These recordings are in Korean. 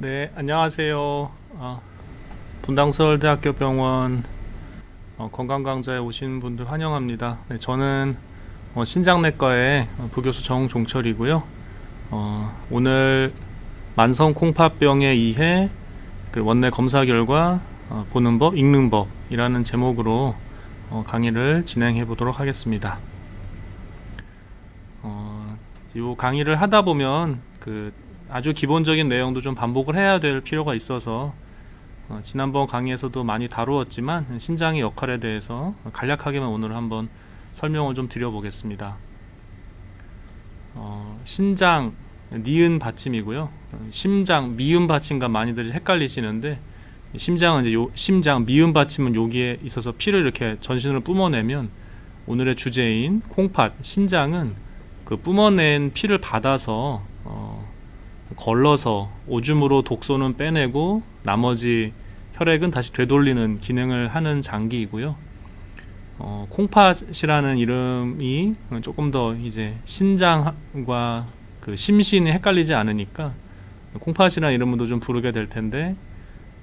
네, 안녕하세요. 분당서울대학교 병원 건강강좌에 오신 분들 환영합니다. 네, 저는 신장내과의 부교수 정종철이고요. 오늘 만성 콩팥병에 의해 그 원내 검사 결과 보는 법, 읽는 법이라는 제목으로 강의를 진행해 보도록 하겠습니다. 이 강의를 하다 보면 아주 기본적인 내용도 좀 반복을 해야 될 필요가 있어서 지난번 강의에서도 많이 다루었지만 신장의 역할에 대해서 간략하게만 오늘 한번 설명을 좀 드려보겠습니다. 신장, 니은 받침이고요. 심장, 미음 받침과 많이들 헷갈리시는데, 심장은 이제 심장, 미음 받침은 여기에 있어서 피를 이렇게 전신으로 뿜어내면, 오늘의 주제인 콩팥, 신장은 그 뿜어낸 피를 받아서 걸러서 오줌으로 독소는 빼내고 나머지 혈액은 다시 되돌리는 기능을 하는 장기이고요. 콩팥이라는 이름이 조금 더 이제 신장과 그 심신이 헷갈리지 않으니까 콩팥이라는 이름으로 좀 부르게 될 텐데,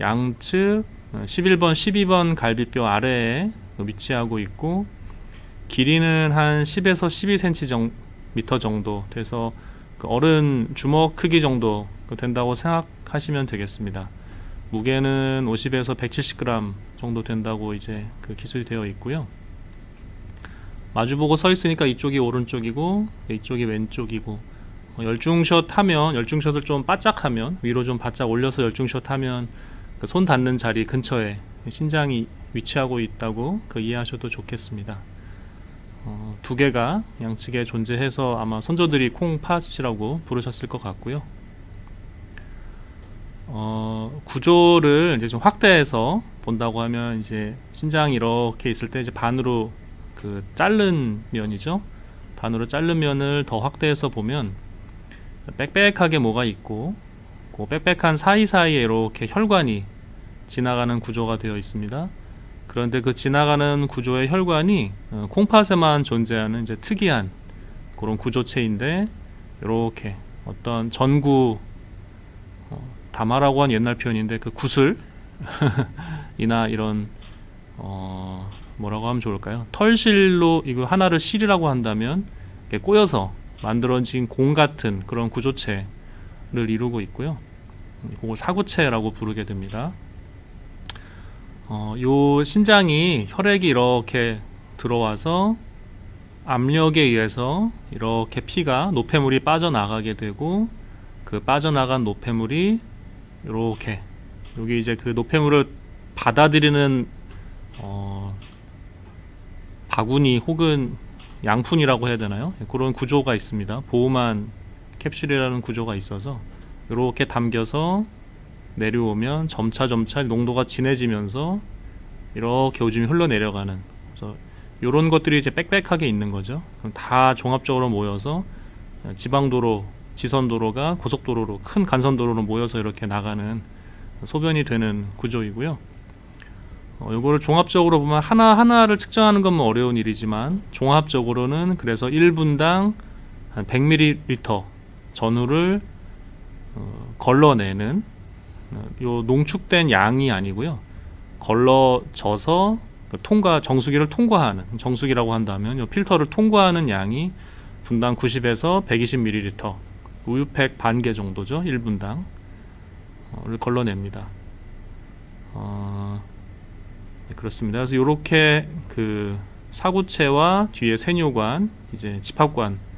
양측 11번, 12번 갈비뼈 아래에 위치하고 있고, 길이는 한 10에서 12cm 정도 돼서 어른 주먹 크기 정도 된다고 생각하시면 되겠습니다. 무게는 50에서 170g 정도 된다고 이제 기술이 되어 있고요. 마주보고 서 있으니까 이쪽이 오른쪽이고 이쪽이 왼쪽이고, 열중샷 하면, 열중샷을 좀 바짝하면, 위로 좀 바짝 올려서 열중샷 하면 손 닿는 자리 근처에 신장이 위치하고 있다고 이해하셔도 좋겠습니다. 두 개가 양측에 존재해서 아마 선조들이 콩팥이라고 부르셨을 것 같고요. 구조를 이제 좀 확대해서 본다고 하면, 이제 신장이 이렇게 있을 때 이제 반으로 자른 면이죠. 반으로 자른 면을 더 확대해서 보면 빽빽하게 뭐가 있고, 그 빽빽한 사이사이에 이렇게 혈관이 지나가는 구조가 되어 있습니다. 그런데 그 지나가는 구조의 혈관이 콩팥에만 존재하는 이제 특이한 그런 구조체인데, 이렇게 어떤 전구, 다마라고 한 옛날 표현인데 그 구슬 이나 이런 뭐라고 하면 좋을까요? 털실로 이거 하나를 실이라고 한다면 꼬여서 만들어진 공 같은 그런 구조체를 이루고 있고요. 그걸 사구체라고 부르게 됩니다. 요 신장이 혈액이 이렇게 들어와서 압력에 의해서 이렇게 피가, 노폐물이 빠져나가게 되고, 그 빠져나간 노폐물이 이렇게 여기 이제 그 노폐물을 받아들이는 바구니 혹은 양푼이라고 해야 되나요? 그런 구조가 있습니다. 보호만 캡슐이라는 구조가 있어서 이렇게 담겨서 내려오면 점차 농도가 진해지면서 이렇게 오줌이 흘러내려가는, 그래서 이런 것들이 이제 빽빽하게 있는 거죠. 그럼 다 종합적으로 모여서 지방도로, 지선도로가 고속도로로, 큰 간선도로로 모여서 이렇게 나가는 소변이 되는 구조이고요. 이거를 종합적으로 보면 하나하나를 측정하는 건 어려운 일이지만, 종합적으로는 그래서 1분당 한 100ml 전후를 걸러내는, 요 농축된 양이 아니고요, 걸러져서 정수기를 통과하는, 정수기라고 한다면 요 필터를 통과하는 양이 분당 90에서 120ml, 우유팩 반 개 정도죠. 1분당 를 걸러냅니다. 네, 그렇습니다. 그래서 이렇게 사구체와 뒤에 세뇨관, 이제 집합관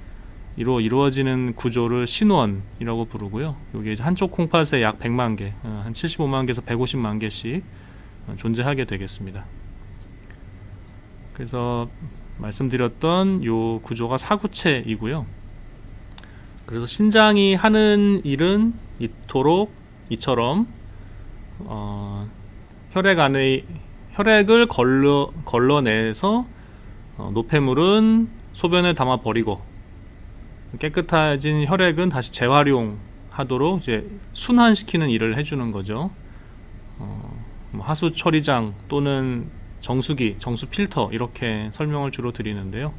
이루어지는 구조를 신원이라고 부르고요. 여기 이제 한쪽 콩팥에 약 100만 개, 한 75만 개에서 150만 개씩 존재하게 되겠습니다. 그래서 말씀드렸던 요 구조가 사구체이고요. 그래서 신장이 하는 일은 이처럼 혈액 안에 혈액을 걸러내서 노폐물은 소변에 담아 버리고, 깨끗해진 혈액은 다시 재활용하도록 이제 순환시키는 일을 해주는 거죠. 하수 처리장 또는 정수기, 정수 필터, 이렇게 설명을 주로 드리는데요.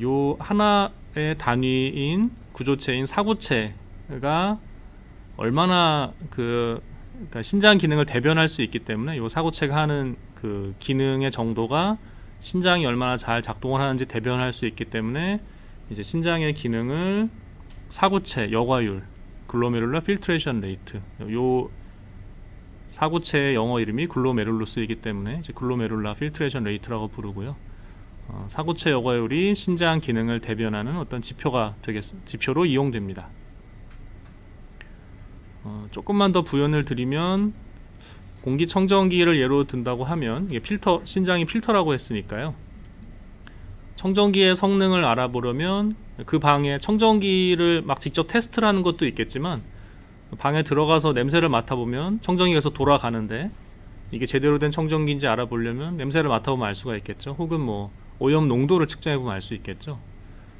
요 하나의 단위인 구조체인 사구체가 얼마나 그러니까 신장 기능을 대변할 수 있기 때문에 이 사고체가 하는 그 기능의 정도가 신장이 얼마나 잘 작동을 하는지 대변할 수 있기 때문에 이제 신장의 기능을 사고체 여과율 글로메룰라 필트레이션 레이트, 요 사고체의 영어 이름이 글로메룰루스이기 때문에 이제 글로메룰라 필트레이션 레이트라고 부르고요. 사고체 여과율이 신장 기능을 대변하는 어떤 지표로 이용됩니다. 조금만 더 부연을 드리면 공기청정기를 예로 든다고 하면 이게 신장이 필터라고 했으니까요. 청정기의 성능을 알아보려면 그 방에 청정기를 막 직접 테스트를 하는 것도 있겠지만 방에 들어가서 냄새를 맡아보면 청정기가 계속 돌아가는데 이게 제대로 된 청정기인지 알아보려면 냄새를 맡아보면 알 수가 있겠죠. 혹은 뭐 오염 농도를 측정해보면 알 수 있겠죠.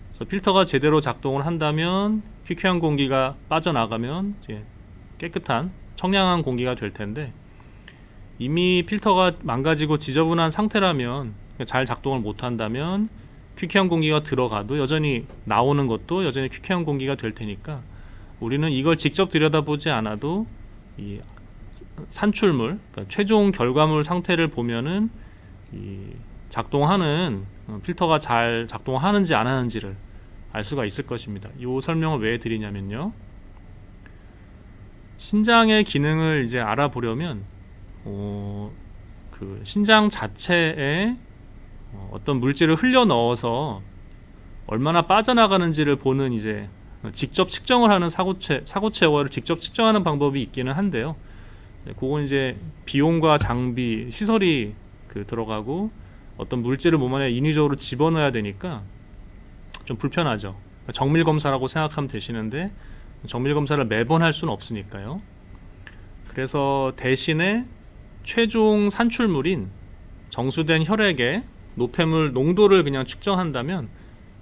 그래서 필터가 제대로 작동을 한다면 퀴퀴한 공기가 빠져나가면 이제 깨끗한 청량한 공기가 될 텐데 이미 필터가 망가지고 지저분한 상태라면 잘 작동을 못한다면 퀴퀴한 공기가 들어가도 여전히 나오는 것도 여전히 퀴퀴한 공기가 될 테니까 우리는 이걸 직접 들여다보지 않아도 이 산출물, 그러니까 최종 결과물 상태를 보면은 이 작동하는 필터가 잘 작동하는지 안 하는지를 알 수가 있을 것입니다. 이 설명을 왜 드리냐면요. 신장의 기능을 이제 알아보려면 그 신장 자체에 어떤 물질을 흘려 넣어서 얼마나 빠져나가는지를 보는 이제 직접 측정을 하는 사고체 여과를 직접 측정하는 방법이 있기는 한데요. 그건 이제 비용과 장비, 시설이 들어가고 어떤 물질을 몸 안에 인위적으로 집어넣어야 되니까 좀 불편하죠. 정밀 검사라고 생각하면 되시는데 정밀 검사를 매번 할 수는 없으니까요. 그래서 대신에 최종 산출물인 정수된 혈액의 노폐물 농도를 그냥 측정한다면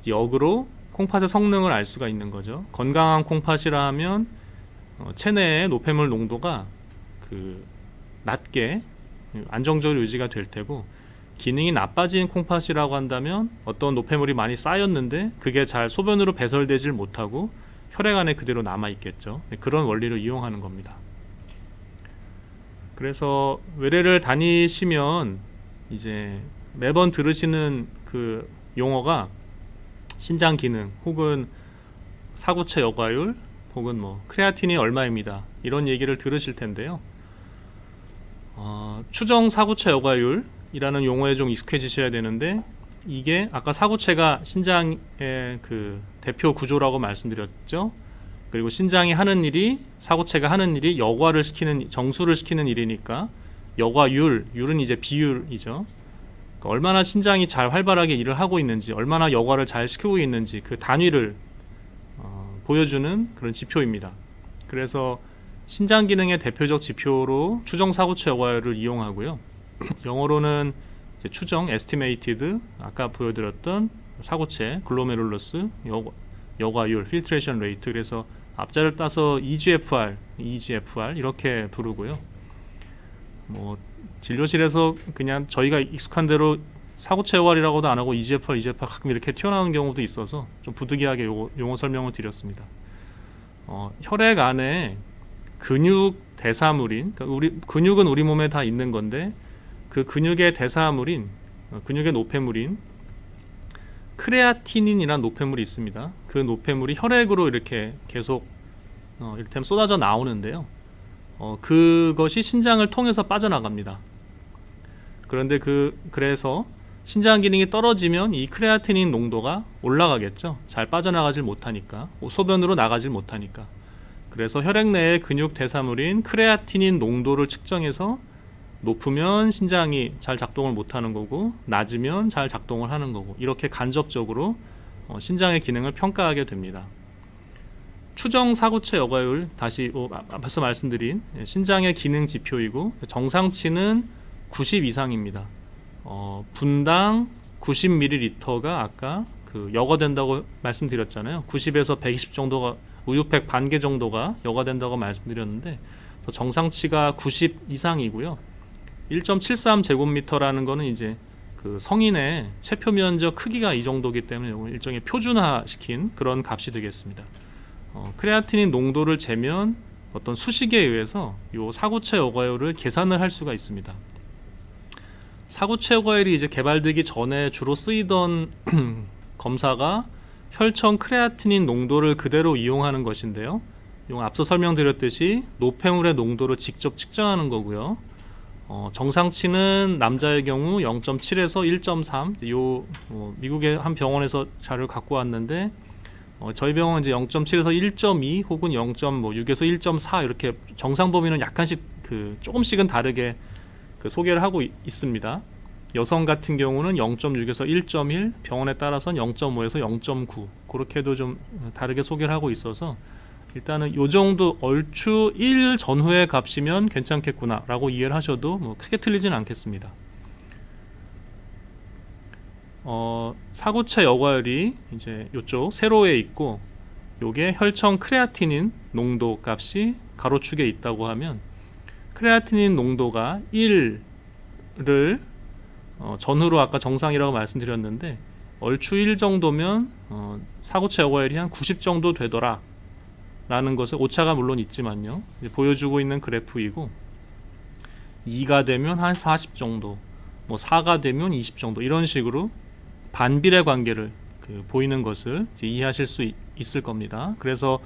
역으로 콩팥의 성능을 알 수가 있는 거죠. 건강한 콩팥이라 하면 체내의 노폐물 농도가 낮게 안정적으로 유지가 될 테고 기능이 나빠진 콩팥이라고 한다면 어떤 노폐물이 많이 쌓였는데 그게 잘 소변으로 배설되질 못하고 혈액 안에 그대로 남아 있겠죠. 그런 원리를 이용하는 겁니다. 그래서 외래를 다니시면 이제 매번 들으시는 그 용어가 신장 기능 혹은 사고체 여과율 혹은 뭐 크레아틴이 얼마입니다. 이런 얘기를 들으실 텐데요. 추정 사고체 여과율이라는 용어에 좀 익숙해지셔야 되는데 이게 아까 사고체가 신장의 그 대표 구조라고 말씀드렸죠. 그리고 신장이 하는 일이 사고체가 하는 일이 여과를 시키는 정수를 시키는 일이니까 여과율은 이제 비율이죠. 그러니까 얼마나 신장이 잘 활발하게 일을 하고 있는지 얼마나 여과를 잘 시키고 있는지 그 단위를 보여주는 그런 지표입니다. 그래서 신장 기능의 대표적 지표로 추정 사고체 여과율을 이용하고요. 영어로는 이제 추정 estimated 아까 보여드렸던 사고체 글로메룰러스 여과율 filtration rate 그래서 앞자를 따서 EGFR 이렇게 부르고요. 뭐 진료실에서 그냥 저희가 익숙한 대로 사고체 여과율이라고도 안 하고 EGFR 가끔 이렇게 튀어나오는 경우도 있어서 좀 부득이하게 용어 설명을 드렸습니다. 혈액 안에 근육 대사물인 그러니까 근육은 우리 몸에 다 있는 건데 그 근육의 대사물인 근육의 노폐물인 크레아티닌이라는 노폐물이 있습니다. 그 노폐물이 혈액으로 이렇게 계속 이를테면 쏟아져 나오는데요. 그것이 신장을 통해서 빠져나갑니다. 그런데 그래서 신장 기능이 떨어지면 이 크레아티닌 농도가 올라가겠죠. 잘 빠져나가질 못하니까 소변으로 나가질 못하니까. 그래서 혈액 내의 근육 대사물인 크레아티닌 농도를 측정해서 높으면 신장이 잘 작동을 못하는 거고 낮으면 잘 작동을 하는 거고 이렇게 간접적으로 신장의 기능을 평가하게 됩니다. 추정 사고체 여과율 다시 앞서 말씀드린 신장의 기능 지표이고 정상치는 90 이상입니다. 분당 90ml가 아까 여과된다고 말씀드렸잖아요. 90에서 120 정도가 우유팩 반 개 정도가 여과된다고 말씀드렸는데 정상치가 90 이상이고요. 1.73 제곱미터라는 거는 이제 그 성인의 체표 면적 크기가 이 정도이기 때문에 일종의 표준화시킨 그런 값이 되겠습니다. 크레아티닌 농도를 재면 어떤 수식에 의해서 요 사고체 여과율을 계산을 할 수가 있습니다. 사고체 여과율이 이제 개발되기 전에 주로 쓰이던 검사가 혈청 크레아티닌 농도를 그대로 이용하는 것인데요. 이건 앞서 설명드렸듯이 노폐물의 농도를 직접 측정하는 거고요. 정상치는 남자의 경우 0.7에서 1.3. 요 미국의 한 병원에서 자료를 갖고 왔는데 저희 병원은 이제 0.7에서 1.2 혹은 0.6에서 1.4 이렇게 정상 범위는 약간씩 조금씩은 다르게 소개를 하고 있습니다. 여성 같은 경우는 0.6에서 1.1, 병원에 따라서는 0.5에서 0.9 그렇게도 좀 다르게 소개를 하고 있어서 일단은 요 정도 얼추 1 전후의 값이면 괜찮겠구나 라고 이해를 하셔도 뭐 크게 틀리진 않겠습니다. 사고체 여과율이 이제 요쪽 세로에 있고 요게 혈청 크레아티닌 농도 값이 가로축에 있다고 하면 크레아티닌 농도가 1를 전후로 아까 정상이라고 말씀드렸는데 얼추 1 정도면 사고체 여과율이 한 90 정도 되더라 라는 것을 오차가 물론 있지만요 보여주고 있는 그래프이고 2가 되면 한 40 정도 뭐 4가 되면 20 정도 이런 식으로 반비례 관계를 보이는 것을 이제 이해하실 수 있을 겁니다. 그래서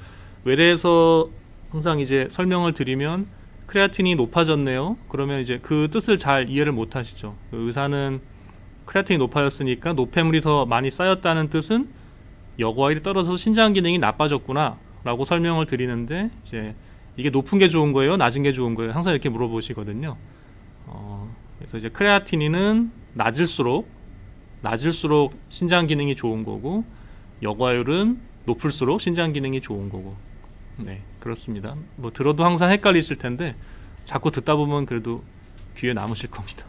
외래에서 항상 이제 설명을 드리면 크레아틴이 높아졌네요. 그러면 이제 그 뜻을 잘 이해를 못 하시죠. 의사는 크레아틴이 높아졌으니까 노폐물이 더 많이 쌓였다는 뜻은 여과율이 떨어져서 신장 기능이 나빠졌구나 라고 설명을 드리는데 이제 이게 높은 게 좋은 거예요? 낮은 게 좋은 거예요? 항상 이렇게 물어보시거든요. 그래서 이제 크레아티닌은 낮을수록 신장 기능이 좋은 거고 여과율은 높을수록 신장 기능이 좋은 거고 네 그렇습니다. 뭐 들어도 항상 헷갈리실 텐데 자꾸 듣다 보면 그래도 귀에 남으실 겁니다.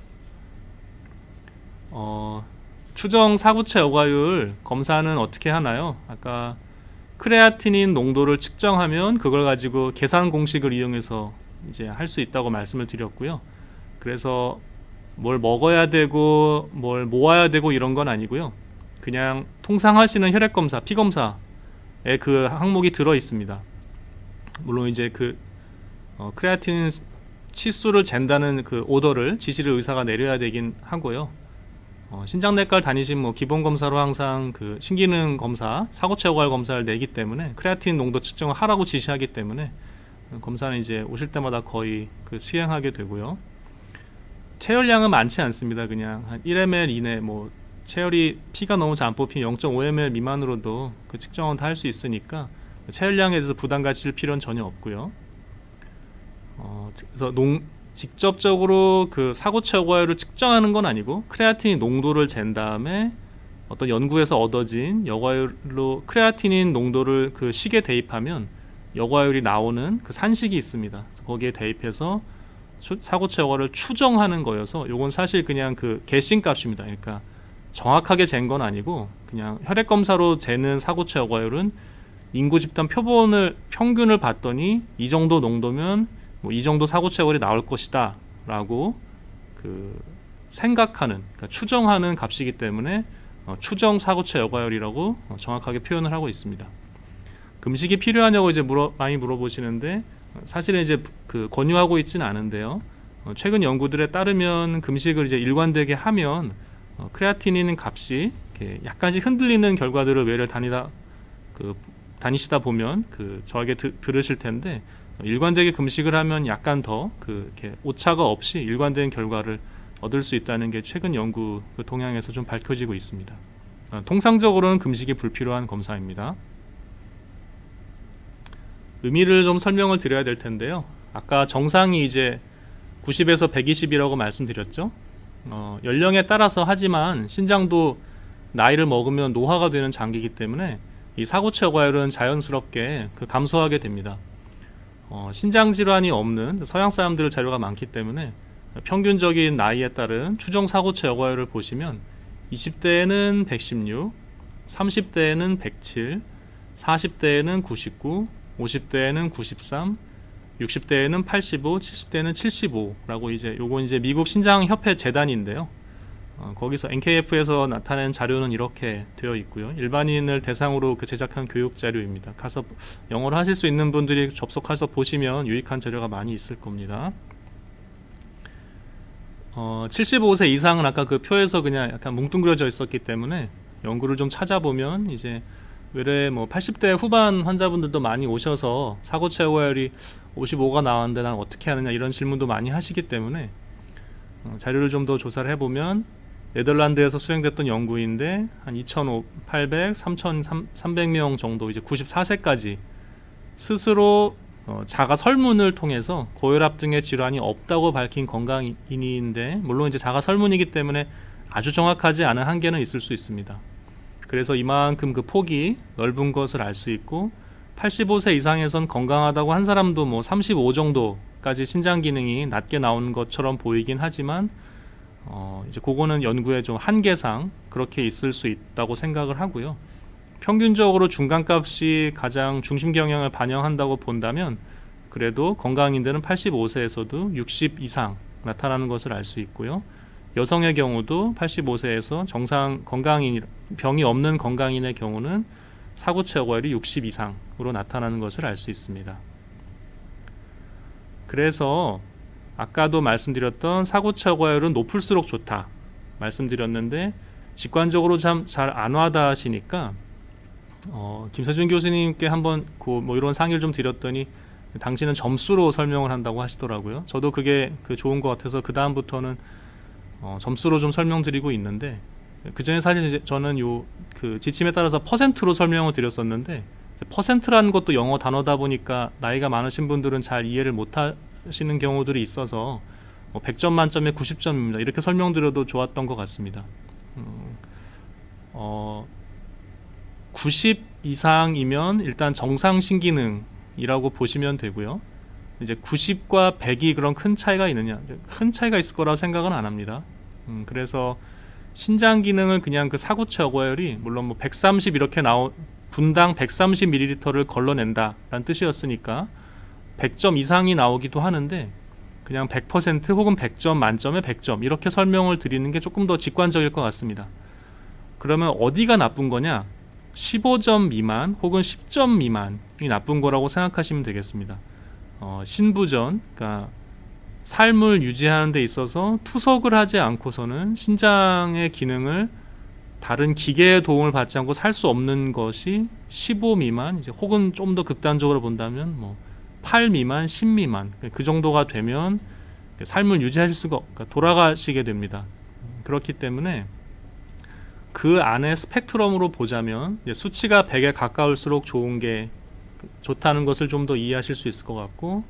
추정 사고체 여과율 검사는 어떻게 하나요? 아까 크레아티닌 농도를 측정하면 그걸 가지고 계산 공식을 이용해서 이제 할 수 있다고 말씀을 드렸고요. 그래서 뭘 먹어야 되고 뭘 모아야 되고 이런 건 아니고요. 그냥 통상 하시는 혈액 검사, 피 검사에 그 항목이 들어 있습니다. 물론 이제 크레아틴 치수를 잰다는 그 오더를 지시를 의사가 내려야 되긴 하고요. 신장내과를 다니신 뭐 기본 검사로 항상 그 신기능 검사, 사고체 여과율 검사를 내기 때문에 크레아틴 농도 측정을 하라고 지시하기 때문에 검사는 이제 오실 때마다 거의 수행하게 되고요. 체열량은 많지 않습니다. 그냥 한 1ml 이내 뭐 체열이 피가 너무 잘 안 뽑히면 0.5ml 미만으로도 그 측정은 다 할 수 있으니까 체열량에 대해서 부담 가질 필요는 전혀 없고요. 그래서 직접적으로 그 사고체 여과율을 측정하는 건 아니고 크레아틴 농도를 잰 다음에 어떤 연구에서 얻어진 여과율로 크레아틴인 농도를 그 식에 대입하면 여과율이 나오는 그 산식이 있습니다. 거기에 대입해서 사고체 여과를 추정하는 거여서 요건 사실 그냥 그 개심 값입니다. 그러니까 정확하게 잰 건 아니고 그냥 혈액 검사로 재는 사고체 여과율은 인구 집단 평균을 봤더니 이 정도 농도면 뭐 이 정도 사고체 여과율이 나올 것이다 라고 생각하는 그러니까 추정하는 값이기 때문에 추정 사고체 여과율이라고 정확하게 표현을 하고 있습니다. 금식이 필요하냐고 이제 많이 물어보시는데 사실은 이제 권유하고 있지는 않은데요. 최근 연구들에 따르면 금식을 이제 일관되게 하면 크레아티닌 값이 이렇게 약간씩 흔들리는 결과들을 외래를 다니시다 보면 저에게 들으실 텐데 일관되게 금식을 하면 약간 더 이렇게 오차가 없이 일관된 결과를 얻을 수 있다는 게 최근 연구 동향에서 좀 밝혀지고 있습니다. 통상적으로는 금식이 불필요한 검사입니다. 의미를 좀 설명을 드려야 될 텐데요. 아까 정상이 이제 90에서 120이라고 말씀드렸죠. 연령에 따라서 하지만 신장도 나이를 먹으면 노화가 되는 장기이기 때문에 이 사고체 여과율은 자연스럽게 감소하게 됩니다. 신장 질환이 없는 서양 사람들 자료가 많기 때문에 평균적인 나이에 따른 추정 사고체 여과율을 보시면 20대에는 116, 30대에는 107, 40대에는 99, 50대에는 93, 60대에는 85, 70대에는 75라고 이제 요건 이제 미국 신장협회 재단인데요. 거기서 NKF에서 나타낸 자료는 이렇게 되어 있고요. 일반인을 대상으로 제작한 교육 자료입니다. 가서 영어를 하실 수 있는 분들이 접속해서 보시면 유익한 자료가 많이 있을 겁니다. 75세 이상은 아까 그 표에서 그냥 약간 뭉뚱그려져 있었기 때문에 연구를 좀 찾아보면 이제 외래 80대 후반 환자분들도 많이 오셔서 사고 최고율이 55가 나왔는데 난 어떻게 하느냐 이런 질문도 많이 하시기 때문에 자료를 좀 더 조사를 해보면 네덜란드에서 수행됐던 연구인데 한 2,800, 3,300명 정도 이제 94세까지 스스로 자가 설문을 통해서 고혈압 등의 질환이 없다고 밝힌 건강인인데, 물론 이제 자가 설문이기 때문에 아주 정확하지 않은 한계는 있을 수 있습니다. 그래서 이만큼 그 폭이 넓은 것을 알 수 있고, 85세 이상에선 건강하다고 한 사람도 35 정도까지 신장 기능이 낮게 나오는 것처럼 보이긴 하지만 이제 그거는 연구의 좀 한계상 그렇게 있을 수 있다고 생각을 하고요. 평균적으로 중간값이 가장 중심 경향을 반영한다고 본다면 그래도 건강인들은 85세에서도 60 이상 나타나는 것을 알 수 있고요. 여성의 경우도 85세에서 정상 건강인, 병이 없는 건강인의 경우는 사고 최고율이 60 이상으로 나타나는 것을 알 수 있습니다. 그래서 아까도 말씀드렸던 사고 최고율은 높을수록 좋다 말씀드렸는데, 직관적으로 참 잘 안 와닿으시니까 김세준 교수님께 한번 이런 상의를 좀 드렸더니 당신은 점수로 설명을 한다고 하시더라고요. 저도 그게 좋은 것 같아서 그 다음부터는 점수로 좀 설명드리고 있는데, 그 전에 사실 이제 저는 그 지침에 따라서 퍼센트로 설명을 드렸었는데, 퍼센트라는 것도 영어 단어다 보니까 나이가 많으신 분들은 잘 이해를 못 하시는 경우들이 있어서 100점 만점에 90점입니다 이렇게 설명드려도 좋았던 것 같습니다. 90 이상이면 일단 정상 신기능이라고 보시면 되고요. 이제 90과 100이 그런 큰 차이가 있느냐, 큰 차이가 있을 거라고 생각은 안 합니다. 그래서 신장 기능을 그냥 그 사고 최고율이 물론 130 이렇게 분당 130ml를 걸러낸다 라는 뜻이었으니까 100점 이상이 나오기도 하는데, 그냥 100% 혹은 100점 만점에 100점 이렇게 설명을 드리는 게 조금 더 직관적일 것 같습니다. 그러면 어디가 나쁜 거냐? 15점 미만 혹은 10점 미만이 나쁜 거라고 생각하시면 되겠습니다. 신부전, 그러니까 삶을 유지하는 데 있어서 투석을 하지 않고서는 신장의 기능을 다른 기계의 도움을 받지 않고 살 수 없는 것이 15 미만, 이제 혹은 좀 더 극단적으로 본다면 8 미만, 10 미만 그 정도가 되면 삶을 유지하실 수가 그러니까 돌아가시게 됩니다. 그렇기 때문에 그 안에 스펙트럼으로 보자면 수치가 100에 가까울수록 좋다는 것을 좀 더 이해하실 수 있을 것 같고,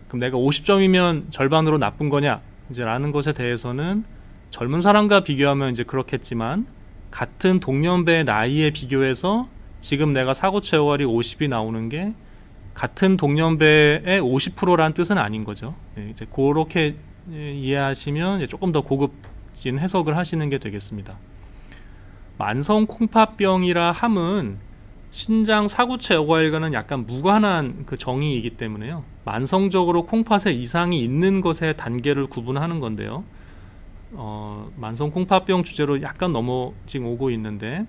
그럼 내가 50점이면 절반으로 나쁜 거냐 이제 라는 것에 대해서는 젊은 사람과 비교하면 이제 그렇겠지만, 같은 동년배의 나이에 비교해서 지금 내가 사고 최고율이 50이 나오는 게 같은 동년배의 50%라는 뜻은 아닌 거죠. 이제 그렇게 이해하시면 조금 더 고급진 해석을 하시는 게 되겠습니다. 만성 콩팥병이라 함은 신장 사고 최고율과는 약간 무관한 그 정의이기 때문에요. 만성적으로 콩팥에 이상이 있는 것의 단계를 구분하는 건데요. 만성 콩팥병 주제로 약간 지금 오고 있는데,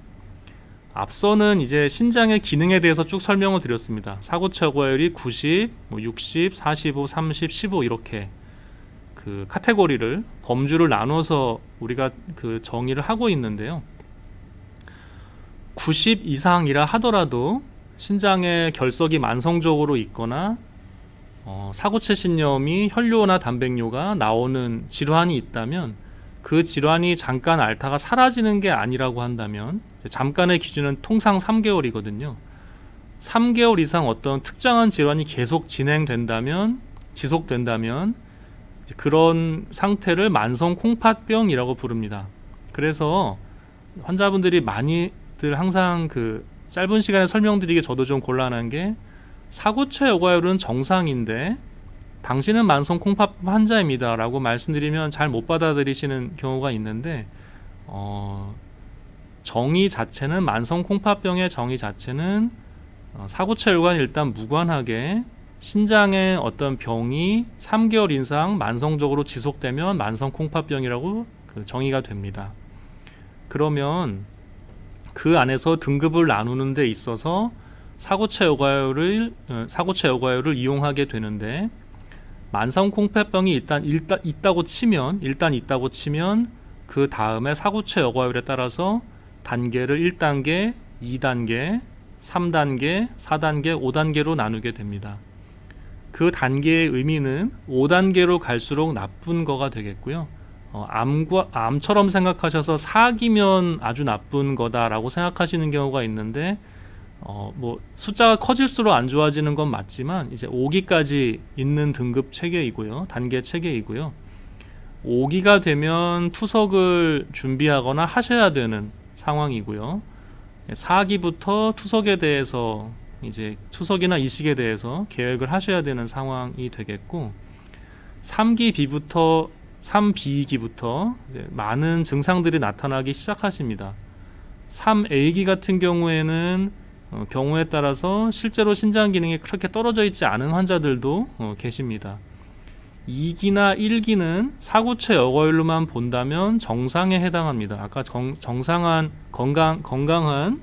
앞서는 이제 신장의 기능에 대해서 쭉 설명을 드렸습니다. 사고 최고율이 90, 60, 45, 30, 15 이렇게 그 카테고리를 범주를 나눠서 우리가 그 정의를 하고 있는데요. 90 이상이라 하더라도 신장의 결석이 만성적으로 있거나 사고체 신염이 혈뇨나 단백뇨가 나오는 질환이 있다면, 그 질환이 잠깐 앓다가 사라지는 게 아니라고 한다면, 잠깐의 기준은 통상 3개월이거든요. 3개월 이상 어떤 특정한 질환이 계속 지속된다면 그런 상태를 만성 콩팥병이라고 부릅니다. 그래서 환자분들이 많이들 항상 그 짧은 시간에 설명드리기 저도 좀 곤란한 게, 사고체 여과율은 정상인데 당신은 만성 콩팥병 환자입니다 라고 말씀드리면 잘 못 받아들이시는 경우가 있는데, 정의 자체는, 만성 콩팥병의 정의 자체는 사고체 혈관 일단 무관하게 신장의 어떤 병이 3개월 이상 만성적으로 지속되면 만성 콩팥병이라고 그 정의가 됩니다. 그러면 그 안에서 등급을 나누는 데 있어서 사고체 여과율을 이용하게 되는데, 만성콩팥병이 일단 있다고 치면 그 다음에 사고체 여과율에 따라서 단계를 1단계, 2단계, 3단계, 4단계, 5단계로 나누게 됩니다. 그 단계의 의미는 5단계로 갈수록 나쁜 거가 되겠고요. 암처럼 생각하셔서 4기면 아주 나쁜 거다라고 생각하시는 경우가 있는데, 뭐 숫자가 커질수록 안 좋아지는 건 맞지만 이제 5기까지 있는 등급 체계이고요, 단계 체계이고요. 5기가 되면 투석을 준비하거나 하셔야 되는 상황이고요. 4기부터 투석에 대해서 이제 투석이나 이식에 대해서 계획을 하셔야 되는 상황이 되겠고, 3기부터 이제 많은 증상들이 나타나기 시작하십니다. 3A기 같은 경우에는 경우에 따라서 실제로 신장 기능이 그렇게 떨어져 있지 않은 환자들도 계십니다. 2기나 1기는 사고체 여과율로만 본다면 정상에 해당합니다. 아까 건강한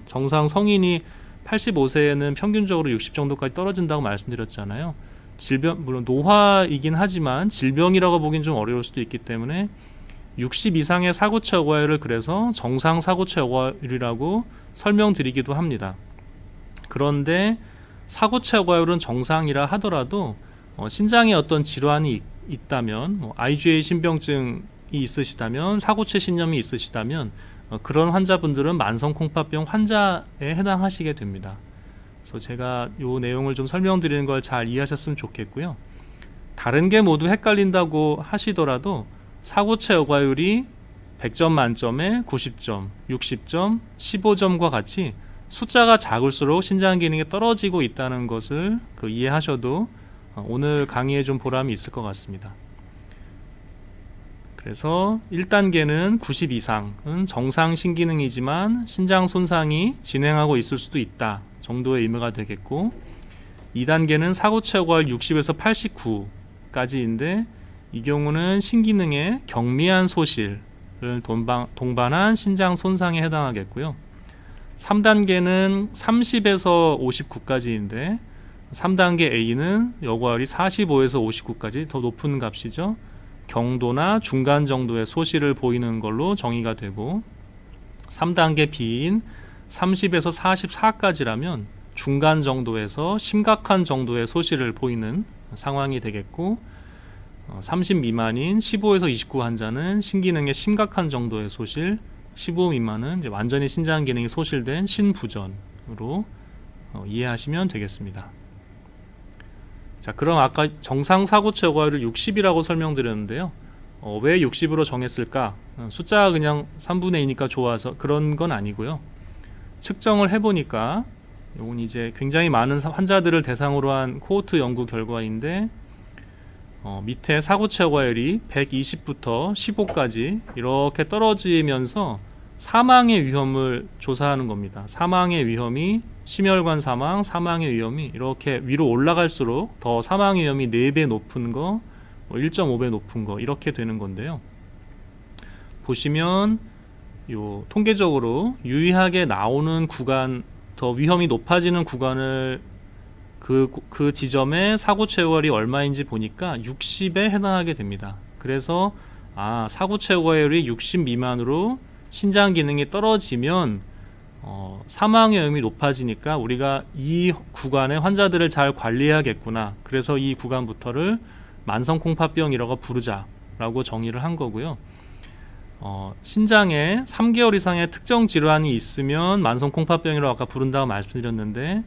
정상 성인이 85세에는 평균적으로 60 정도까지 떨어진다고 말씀드렸잖아요. 물론 노화이긴 하지만 질병이라고 보긴 좀 어려울 수도 있기 때문에 60 이상의 사고체 여과율을 그래서 정상 사고체 여과율이라고 설명드리기도 합니다. 그런데 사고체 여과율은 정상이라 하더라도 신장에 어떤 질환이 있다면, IgA 신병증이 있으시다면, 사고체 신염이 있으시다면 그런 환자분들은 만성콩팥병 환자에 해당하시게 됩니다. 그래서 제가 이 내용을 좀 설명드리는 걸 잘 이해하셨으면 좋겠고요. 다른 게 모두 헷갈린다고 하시더라도 사고체 여과율이 100점 만점에 90점, 60점, 15점과 같이 숫자가 작을수록 신장 기능이 떨어지고 있다는 것을 이해하셔도 오늘 강의에 좀 보람이 있을 것 같습니다. 그래서 1단계는 90 이상은 정상 신기능이지만 신장 손상이 진행하고 있을 수도 있다 정도의 의미가 되겠고, 2단계는 사고체 여과율 60에서 89까지인데 이 경우는 신기능의 경미한 소실을 동반한 신장 손상에 해당하겠고요. 3단계는 30에서 59까지인데 3단계 A는 여과율이 45에서 59까지 더 높은 값이죠. 경도나 중간 정도의 소실을 보이는 걸로 정의가 되고, 3단계 B인 30에서 44까지라면 중간 정도에서 심각한 정도의 소실을 보이는 상황이 되겠고, 30 미만인 15에서 29 환자는 신기능의 심각한 정도의 소실, 15 미만은 이제 완전히 신장 기능이 소실된 신부전으로 이해하시면 되겠습니다. 자, 그럼 아까 정상 사고체 여과율을 60이라고 설명드렸는데요. 왜 60으로 정했을까? 숫자가 그냥 3분의 2니까 좋아서 그런 건 아니고요. 측정을 해보니까 이건 이제 굉장히 많은 환자들을 대상으로 한 코호트 연구 결과인데, 밑에 사고체 여과율이 120부터 15까지 이렇게 떨어지면서 사망의 위험을 조사하는 겁니다. 사망의 위험이 심혈관 사망, 사망의 위험이 이렇게 위로 올라갈수록 더 사망의 위험이 4배 높은 거, 1.5배 높은 거 이렇게 되는 건데요. 보시면 요 통계적으로 유의하게 나오는 구간, 더 위험이 높아지는 구간을 그 지점에 사고체 여과율이 얼마인지 보니까 60에 해당하게 됩니다. 그래서 사고체 여과율이 60 미만으로 신장 기능이 떨어지면 사망의 위험이 높아지니까 우리가 이 구간의 환자들을 잘 관리해야겠구나. 그래서 이 구간부터를 만성콩팥병이라고 부르자라고 정의를 한 거고요. 신장에 3개월 이상의 특정 질환이 있으면 만성콩팥병이라고 아까 부른다고 말씀드렸는데,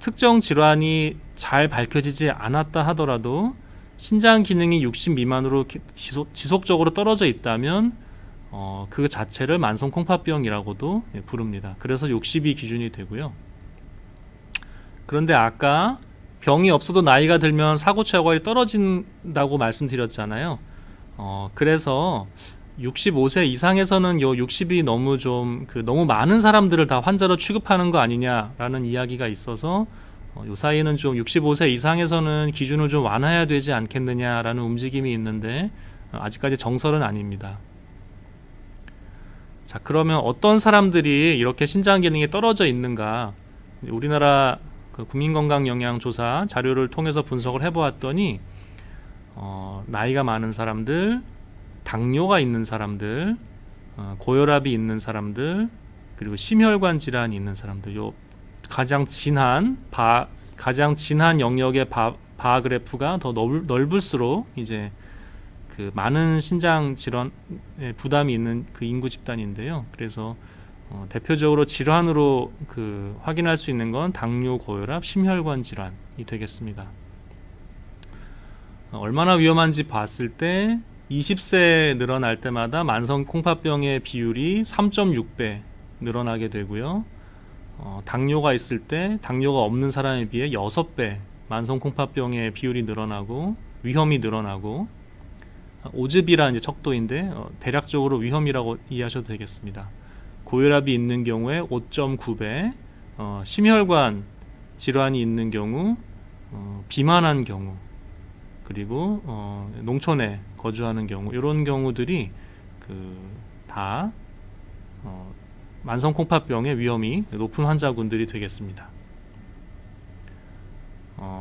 특정 질환이 잘 밝혀지지 않았다 하더라도 신장 기능이 60 미만으로 지속적으로 떨어져 있다면 그 자체를 만성콩팥병이라고도 부릅니다. 그래서 60이 기준이 되고요. 그런데 아까 병이 없어도 나이가 들면 사고체 여과율이 떨어진다고 말씀드렸잖아요. 그래서 65세 이상에서는 요 60이 너무 많은 사람들을 다 환자로 취급하는 거 아니냐라는 이야기가 있어서 요 사이에는 좀 65세 이상에서는 기준을 좀 완화해야 되지 않겠느냐라는 움직임이 있는데 아직까지 정설은 아닙니다. 자, 그러면 어떤 사람들이 이렇게 신장 기능이 떨어져 있는가? 우리나라 그 국민건강영양조사 자료를 통해서 분석을 해보았더니 나이가 많은 사람들, 당뇨가 있는 사람들, 고혈압이 있는 사람들, 그리고 심혈관 질환이 있는 사람들, 요 가장 진한 영역의 바 그래프가 더 넓을수록 이제 그 많은 신장 질환 부담이 있는 그 인구 집단인데요. 그래서 대표적으로 질환으로 그 확인할 수 있는 건 당뇨, 고혈압, 심혈관 질환이 되겠습니다. 얼마나 위험한지 봤을 때 20세 늘어날 때마다 만성 콩팥병의 비율이 3.6배 늘어나게 되고요. 당뇨가 있을 때 당뇨가 없는 사람에 비해 6배 만성 콩팥병의 비율이 늘어나고 위험이 늘어나고, 오즈비라는 이제 척도인데 대략적으로 위험이라고 이해하셔도 되겠습니다. 고혈압이 있는 경우에 5.9배, 심혈관 질환이 있는 경우, 비만한 경우, 그리고 농촌에 거주하는 경우, 이런 경우들이 다 만성 콩팥병의 위험이 높은 환자군들이 되겠습니다.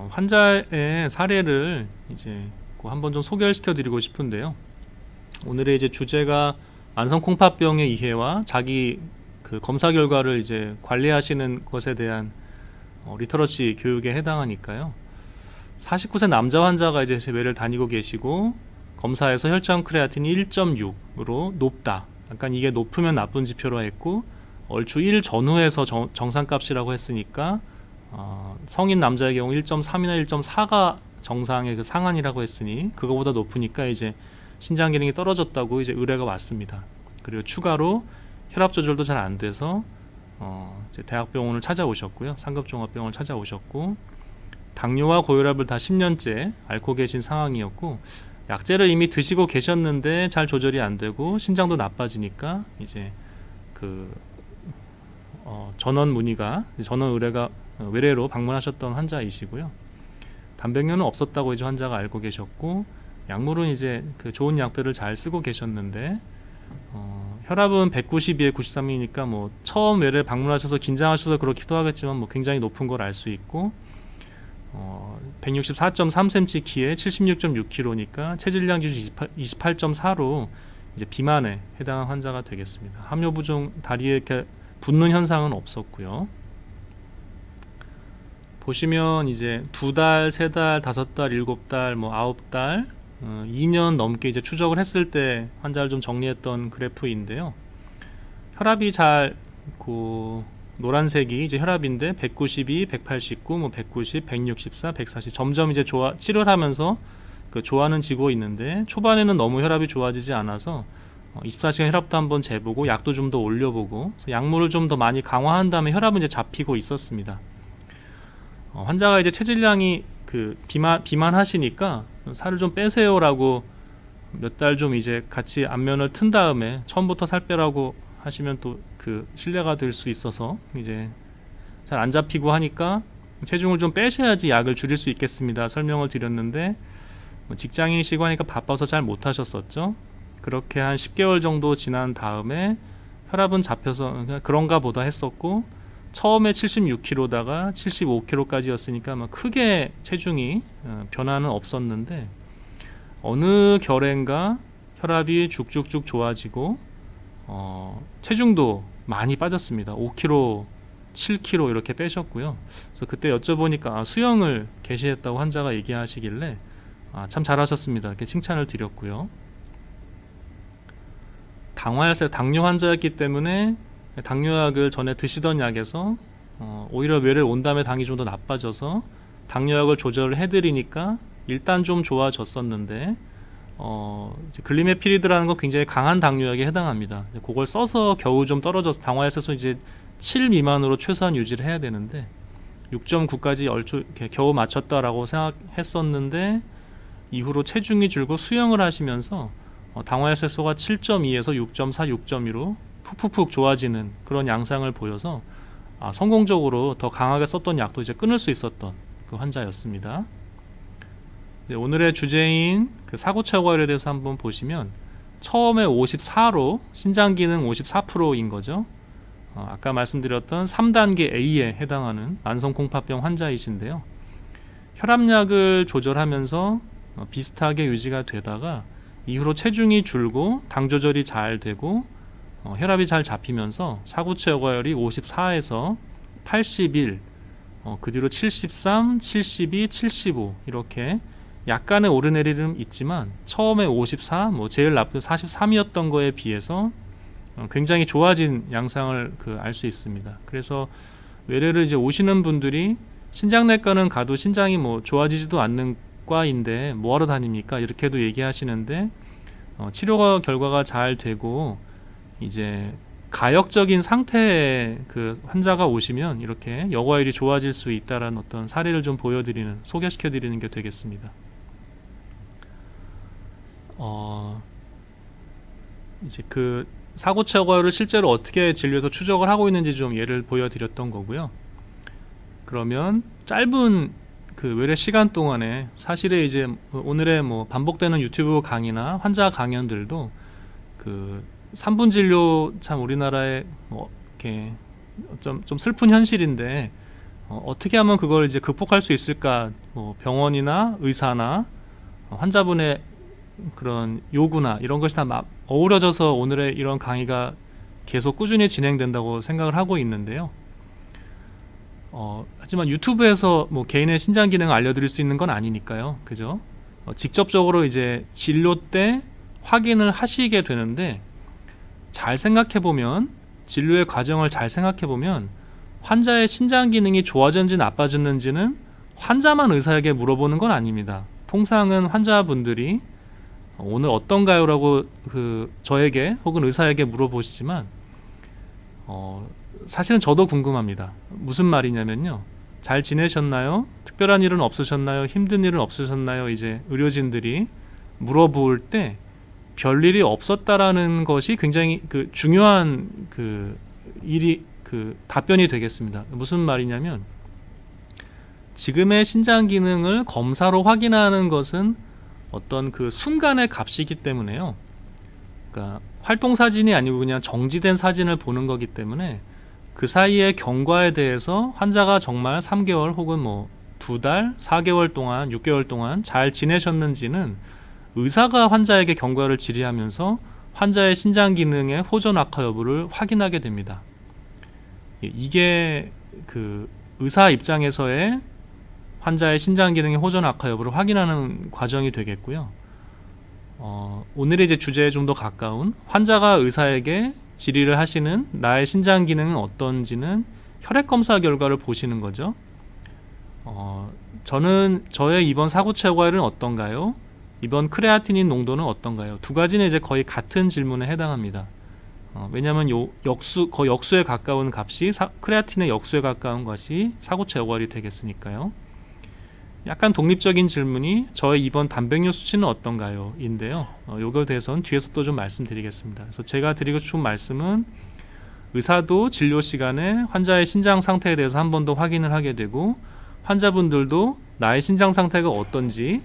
환자의 사례를 이제 한번 좀 소개시켜 드리고 싶은데요. 오늘의 이제 주제가 만성 콩팥병의 이해와 자기 그 검사 결과를 이제 관리하시는 것에 대한 리터러시 교육에 해당하니까요. 49세 남자 환자가 이제 제 외를 다니고 계시고, 검사에서 혈장 크레아틴이 1.6으로 높다. 약간 이게 높으면 나쁜 지표로 했고, 얼추 1 전후에서 정상값이라고 했으니까 성인 남자의 경우 1.3이나 1.4가 정상의 그 상한이라고 했으니 그거보다 높으니까 이제 신장 기능이 떨어졌다고 이제 의뢰가 왔습니다. 그리고 추가로 혈압 조절도 잘 안 돼서 이제 대학병원을 찾아오셨고요. 상급종합병원을 찾아오셨고, 당뇨와 고혈압을 다 10년째 앓고 계신 상황이었고, 약제를 이미 드시고 계셨는데 잘 조절이 안 되고 신장도 나빠지니까 이제 그 전원 의뢰가 외래로 방문하셨던 환자이시고요. 단백뇨는 없었다고 이제 환자가 알고 계셨고, 약물은 이제 그 좋은 약들을 잘 쓰고 계셨는데 혈압은 192에 93이니까 뭐 처음 외래 방문하셔서 긴장하셔서 그렇기도 하겠지만 뭐 굉장히 높은 걸 알 수 있고, 164.3cm 키에 76.6kg니까 체질량 지수 28.4로 이제 비만에 해당한 환자가 되겠습니다. 함유 부종 다리에 이렇게 붓는 현상은 없었고요. 보시면 이제 2달, 3달, 5달, 7달, 뭐 9달, 2년 넘게 이제 추적을 했을 때 환자를 좀 정리했던 그래프인데요. 혈압이 잘 노란색이 이제 혈압인데 192, 189, 뭐 190, 164, 140 점점 이제 치료를 하면서 그 조화는 지고 있는데, 초반에는 너무 혈압이 좋아지지 않아서 24시간 혈압도 한번 재보고 약도 좀 더 올려보고 약물을 좀 더 많이 강화한 다음에 혈압은 이제 잡히고 있었습니다. 환자가 이제 체질량이 그 비만하시니까 살을 좀 빼세요라고 몇 달 좀 이제 같이 안면을 튼 다음에 처음부터 살 빼라고 하시면 또 그 신뢰가 될 수 있어서 이제 잘 안 잡히고 하니까 체중을 좀 빼셔야지 약을 줄일 수 있겠습니다 설명을 드렸는데, 직장인이시고 하니까 바빠서 잘 못하셨었죠. 그렇게 한 10개월 정도 지난 다음에 혈압은 잡혀서 그냥 그런가 보다 했었고, 처음에 76kg다가 75kg까지였으니까 막 크게 체중이 변화는 없었는데, 어느 결엔가 혈압이 쭉쭉쭉 좋아지고 체중도 많이 빠졌습니다. 5kg, 7kg 이렇게 빼셨고요. 그래서 그때 여쭤보니까 수영을 개시했다고 환자가 얘기하시길래 참 잘하셨습니다 이렇게 칭찬을 드렸고요. 당뇨 환자였기 때문에 당뇨약을 전에 드시던 약에서 오히려 외래를 온 다음에 당이 좀 더 나빠져서 당뇨약을 조절을 해드리니까 일단 좀 좋아졌었는데, 이제 글리메피리드라는 건 굉장히 강한 당뇨약에 해당합니다. 그걸 써서 겨우 좀 떨어져서 당화혈색소 이제 7 미만으로 최소한 유지를 해야 되는데 6.9까지 얼추 이렇게 겨우 맞췄다라고 생각했었는데, 이후로 체중이 줄고 수영을 하시면서 당화혈색소가 7.2에서 6.4, 6.2로 푹푹푹 좋아지는 그런 양상을 보여서 성공적으로 더 강하게 썼던 약도 이제 끊을 수 있었던 그 환자였습니다. 오늘의 주제인 그 사고체고혈에 대해서 한번 보시면, 처음에 54로 신장 기능 54%인 거죠. 아까 말씀드렸던 3단계 A에 해당하는 만성 공파병 환자이신데요. 혈압약을 조절하면서 비슷하게 유지가 되다가 이후로 체중이 줄고 당 조절이 잘 되고 혈압이 잘 잡히면서 사구체 여과율이 54에서 81, 그 뒤로 73, 72, 75 이렇게 약간의 오르내림은 있지만 처음에 54, 제일 나쁜 43이었던 거에 비해서 굉장히 좋아진 양상을 알 수 있습니다. 그래서 외래를 이제 오시는 분들이 신장내과는 가도 신장이 좋아지지도 않는 과인데 뭐하러 다닙니까? 이렇게도 얘기하시는데 치료 결과가 잘 되고 이제 가역적인 상태의 그 환자가 오시면 이렇게 여과율이 좋아질 수 있다라는 어떤 사례를 좀 소개시켜 드리는 게 되겠습니다. 이제 그 사구체 여과율을 실제로 어떻게 진료에서 추적을 하고 있는지 좀 예를 보여드렸던 거고요. 그러면 짧은 그 외래 시간 동안에 사실에 이제 오늘의 반복되는 유튜브 강의나 환자 강연들도 그 3분 진료 참 우리나라의 이렇게 좀 슬픈 현실인데 어떻게 하면 그걸 이제 극복할 수 있을까? 병원이나 의사나 환자분의 그런 요구나 이런 것이 다 어우러져서 오늘의 이런 강의가 계속 꾸준히 진행된다고 생각을 하고 있는데요. 하지만 유튜브에서 개인의 신장 기능을 알려드릴 수 있는 건 아니니까요. 그죠? 직접적으로 이제 진료 때 확인을 하시게 되는데 잘 생각해보면 진료의 과정을 잘 생각해보면 환자의 신장 기능이 좋아졌는지 나빠졌는지는 환자만 의사에게 물어보는 건 아닙니다. 통상은 환자분들이 오늘 어떤가요? 라고 저에게 혹은 의사에게 물어보시지만 사실은 저도 궁금합니다. 무슨 말이냐면요. 잘 지내셨나요? 특별한 일은 없으셨나요? 힘든 일은 없으셨나요? 이제 의료진들이 물어볼 때 별일이 없었다라는 것이 굉장히 중요한 답변이 되겠습니다. 무슨 말이냐면 지금의 신장 기능을 검사로 확인하는 것은 어떤 순간의 값이기 때문에요. 그러니까 활동 사진이 아니고 그냥 정지된 사진을 보는 거기 때문에 그 사이의 경과에 대해서 환자가 정말 3개월 혹은 2달, 4개월 동안, 6개월 동안 잘 지내셨는지는 의사가 환자에게 경과를 질의하면서 환자의 신장 기능의 호전 악화 여부를 확인하게 됩니다. 이게 의사 입장에서의 환자의 신장 기능의 호전 악화 여부를 확인하는 과정이 되겠고요. 오늘의 이제 주제에 좀 더 가까운 환자가 의사에게 질의를 하시는 나의 신장 기능은 어떤지는 혈액 검사 결과를 보시는 거죠. 저의 이번 사구체 여과율은 어떤가요? 이번 크레아티닌 농도는 어떤가요? 두 가지는 이제 거의 같은 질문에 해당합니다. 왜냐하면 거의 역수에 가까운 값이 크레아틴의 역수에 가까운 것이 사구체 여과율이 되겠으니까요. 약간 독립적인 질문이 저의 이번 단백뇨 수치는 어떤가요? 인데요. 요거에 대해서는 뒤에서 또 좀 말씀드리겠습니다. 그래서 제가 드리고 싶은 말씀은 의사도 진료 시간에 환자의 신장 상태에 대해서 한 번 더 확인을 하게 되고 환자분들도 나의 신장 상태가 어떤지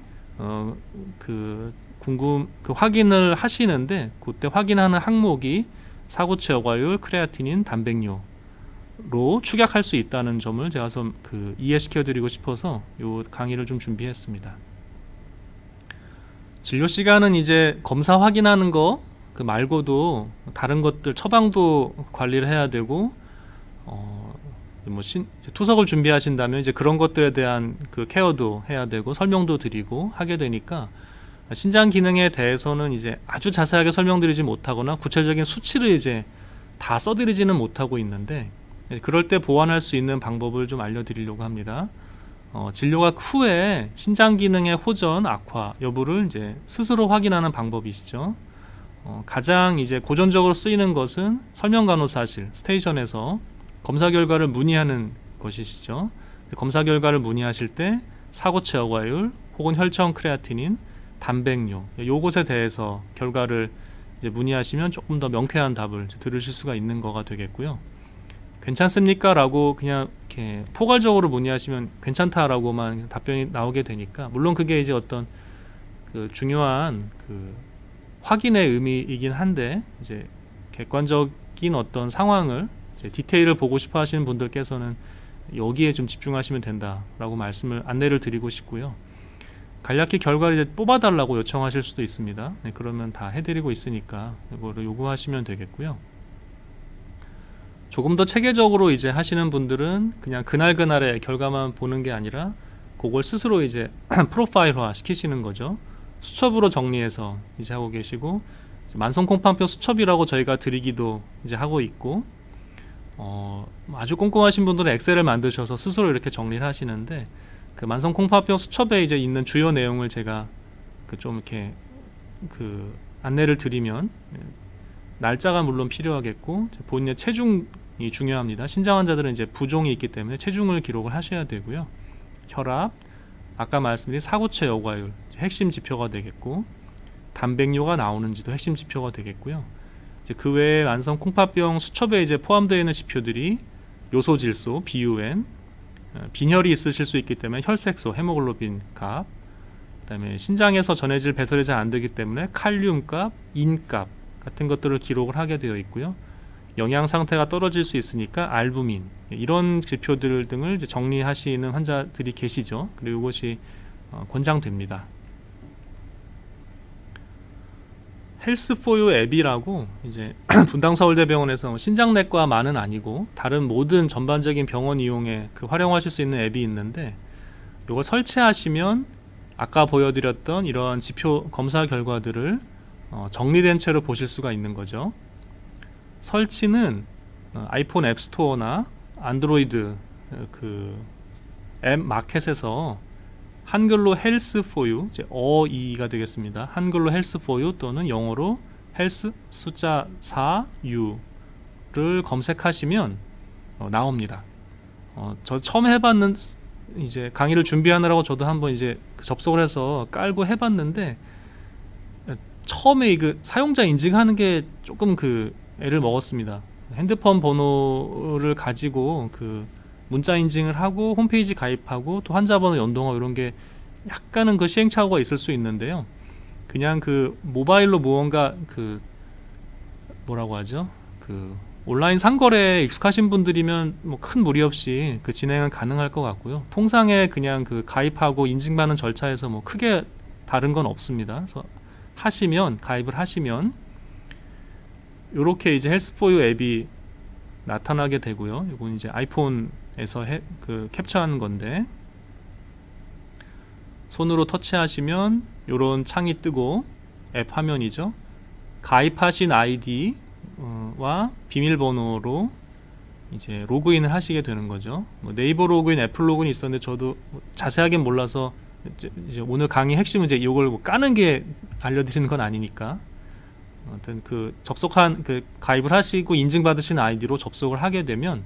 확인을 하시는데 그때 확인하는 항목이 사구체 여과율, 크레아티닌, 단백뇨 로 축약할 수 있다는 점을 제가 좀 이해시켜 드리고 싶어서 요 강의를 좀 준비했습니다. 진료 시간은 이제 검사 확인하는 거 말고도 다른 것들 처방도 관리를 해야 되고 투석을 준비하신다면 이제 그런 것들에 대한 케어도 해야 되고 설명도 드리고 하게 되니까 신장 기능에 대해서는 이제 아주 자세하게 설명드리지 못하거나 구체적인 수치를 이제 다 써드리지는 못하고 있는데 그럴 때 보완할 수 있는 방법을 좀 알려드리려고 합니다. 진료가 후에 신장 기능의 호전, 악화 여부를 이제 스스로 확인하는 방법이시죠. 가장 이제 고전적으로 쓰이는 것은 설명간호사실, 스테이션에서 검사 결과를 문의하는 것이시죠. 검사 결과를 문의하실 때 사구체 여과율 혹은 혈청 크레아티닌, 단백뇨 요것에 대해서 결과를 이제 문의하시면 조금 더 명쾌한 답을 들으실 수가 있는 거가 되겠고요. 괜찮습니까? 라고 그냥 이렇게 포괄적으로 문의하시면 괜찮다라고만 답변이 나오게 되니까 물론 그게 이제 어떤 중요한 확인의 의미이긴 한데 이제 객관적인 어떤 상황을 이제 디테일을 보고 싶어 하시는 분들께서는 여기에 좀 집중하시면 된다라고 안내를 드리고 싶고요. 간략히 결과를 이제 뽑아달라고 요청하실 수도 있습니다. 네, 그러면 다 해드리고 있으니까 이거를 요구하시면 되겠고요. 조금 더 체계적으로 이제 하시는 분들은 그냥 그날그날의 결과만 보는 게 아니라 그걸 스스로 이제 프로파일화 시키시는 거죠. 수첩으로 정리해서 이제 하고 계시고, 만성 콩팥병 수첩이라고 저희가 드리기도 이제 하고 있고, 아주 꼼꼼하신 분들은 엑셀을 만드셔서 스스로 이렇게 정리를 하시는데, 그 만성 콩팥병 수첩에 이제 있는 주요 내용을 제가 좀 이렇게 안내를 드리면, 날짜가 물론 필요하겠고 본인의 체중이 중요합니다. 신장 환자들은 이제 부종이 있기 때문에 체중을 기록을 하셔야 되고요. 혈압, 아까 말씀드린 사구체 여과율 핵심 지표가 되겠고, 단백뇨가 나오는지도 핵심 지표가 되겠고요. 이제 그 외에 만성 콩팥병 수첩에 이제 포함되어 있는 지표들이 요소질소, BUN, 빈혈이 있으실 수 있기 때문에 혈색소, 헤모글로빈 값, 그다음에 신장에서 전해질 배설이 잘 안 되기 때문에 칼륨 값, 인 값 같은 것들을 기록을 하게 되어 있고요. 영양 상태가 떨어질 수 있으니까 알부민, 이런 지표들 등을 이제 정리하시는 환자들이 계시죠. 그리고 이것이 권장됩니다. 헬스포유 앱이라고 이제 분당서울대병원에서 신장내과만은 아니고 다른 모든 전반적인 병원 이용에 활용하실 수 있는 앱이 있는데, 이걸 설치하시면 아까 보여드렸던 이러한 지표 검사 결과들을 정리된 채로 보실 수가 있는 거죠. 설치는 아이폰 앱스토어나 안드로이드 앱 마켓에서 한글로 헬스 포유, 어이가 되겠습니다. 한글로 헬스 포유 또는 영어로 헬스 숫자 4U를 검색하시면 나옵니다. 저 처음 해봤는 이제 강의를 준비하느라고 저도 한번 이제 접속을 해서 깔고 해봤는데, 처음에 사용자 인증하는 게 조금 애를 먹었습니다. 핸드폰 번호를 가지고 문자 인증을 하고 홈페이지 가입하고 또 환자번호 연동하고 이런 게 약간은 시행착오가 있을 수 있는데요. 그냥 모바일로 무언가 뭐라고 하죠? 온라인 상거래에 익숙하신 분들이면 뭐 큰 무리 없이 진행은 가능할 것 같고요. 통상에 그냥 가입하고 인증받는 절차에서 뭐 크게 다른 건 없습니다. 그래서 가입을 하시면 요렇게 이제 헬스포유 앱이 나타나게 되고요. 이건 이제 아이폰에서 캡처한 건데, 손으로 터치하시면 요런 창이 뜨고 앱 화면이죠. 가입하신 아이디와 비밀번호로 이제 로그인을 하시게 되는 거죠. 네이버 로그인, 애플 로그인이 있었는데 저도 자세하게는 몰라서 이제 오늘 강의 핵심은 이제 이걸 까는 게 알려드리는 건 아니니까, 아무튼 가입을 하시고 인증받으신 아이디로 접속을 하게 되면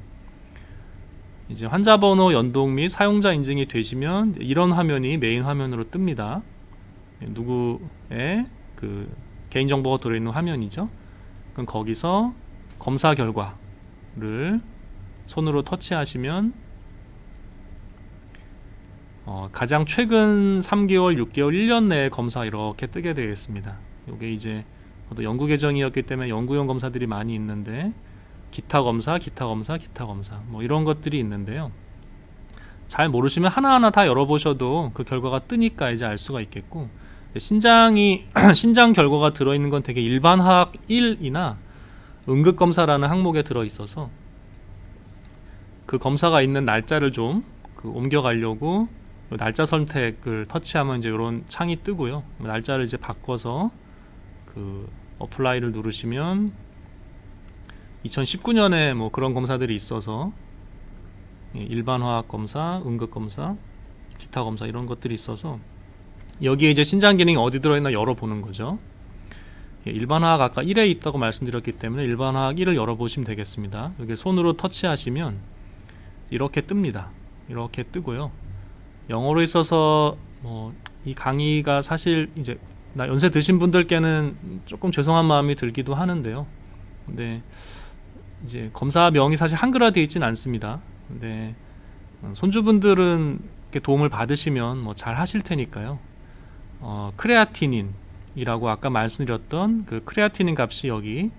이제 환자번호 연동 및 사용자 인증이 되시면 이런 화면이 메인 화면으로 뜹니다. 누구의 개인정보가 들어있는 화면이죠. 그럼 거기서 검사 결과를 손으로 터치하시면 가장 최근 3개월, 6개월, 1년 내에 검사 이렇게 뜨게 되겠습니다. 이게 이제 연구 계정이었기 때문에 연구용 검사들이 많이 있는데, 기타 검사 뭐 이런 것들이 있는데요. 잘 모르시면 하나하나 다 열어보셔도 그 결과가 뜨니까 이제 알 수가 있겠고, 신장 결과가 들어있는 건 되게 일반화학 1이나 응급검사라는 항목에 들어있어서 그 검사가 있는 날짜를 좀 옮겨가려고 날짜 선택을 터치하면 이제 이런 창이 뜨고요. 날짜를 이제 바꿔서 어플라이를 누르시면 2019년에 뭐 그런 검사들이 있어서 일반화학 검사, 응급검사, 기타 검사 이런 것들이 있어서 여기에 이제 신장 기능이 어디 들어있나 열어보는 거죠. 일반화학 아까 1에 있다고 말씀드렸기 때문에 일반화학 1을 열어보시면 되겠습니다. 여기 손으로 터치하시면 이렇게 뜹니다. 이렇게 뜨고요. 영어로 있어서 이 강의가 사실 이제 연세 드신 분들께는 조금 죄송한 마음이 들기도 하는데요. 근데 이제 검사명이 사실 한글화 되어 있진 않습니다. 근데 손주분들은 도움을 받으시면 잘 하실 테니까요. 크레아티닌 정상이라고 아까 말씀드렸던 그 크레아티닌 값이 여기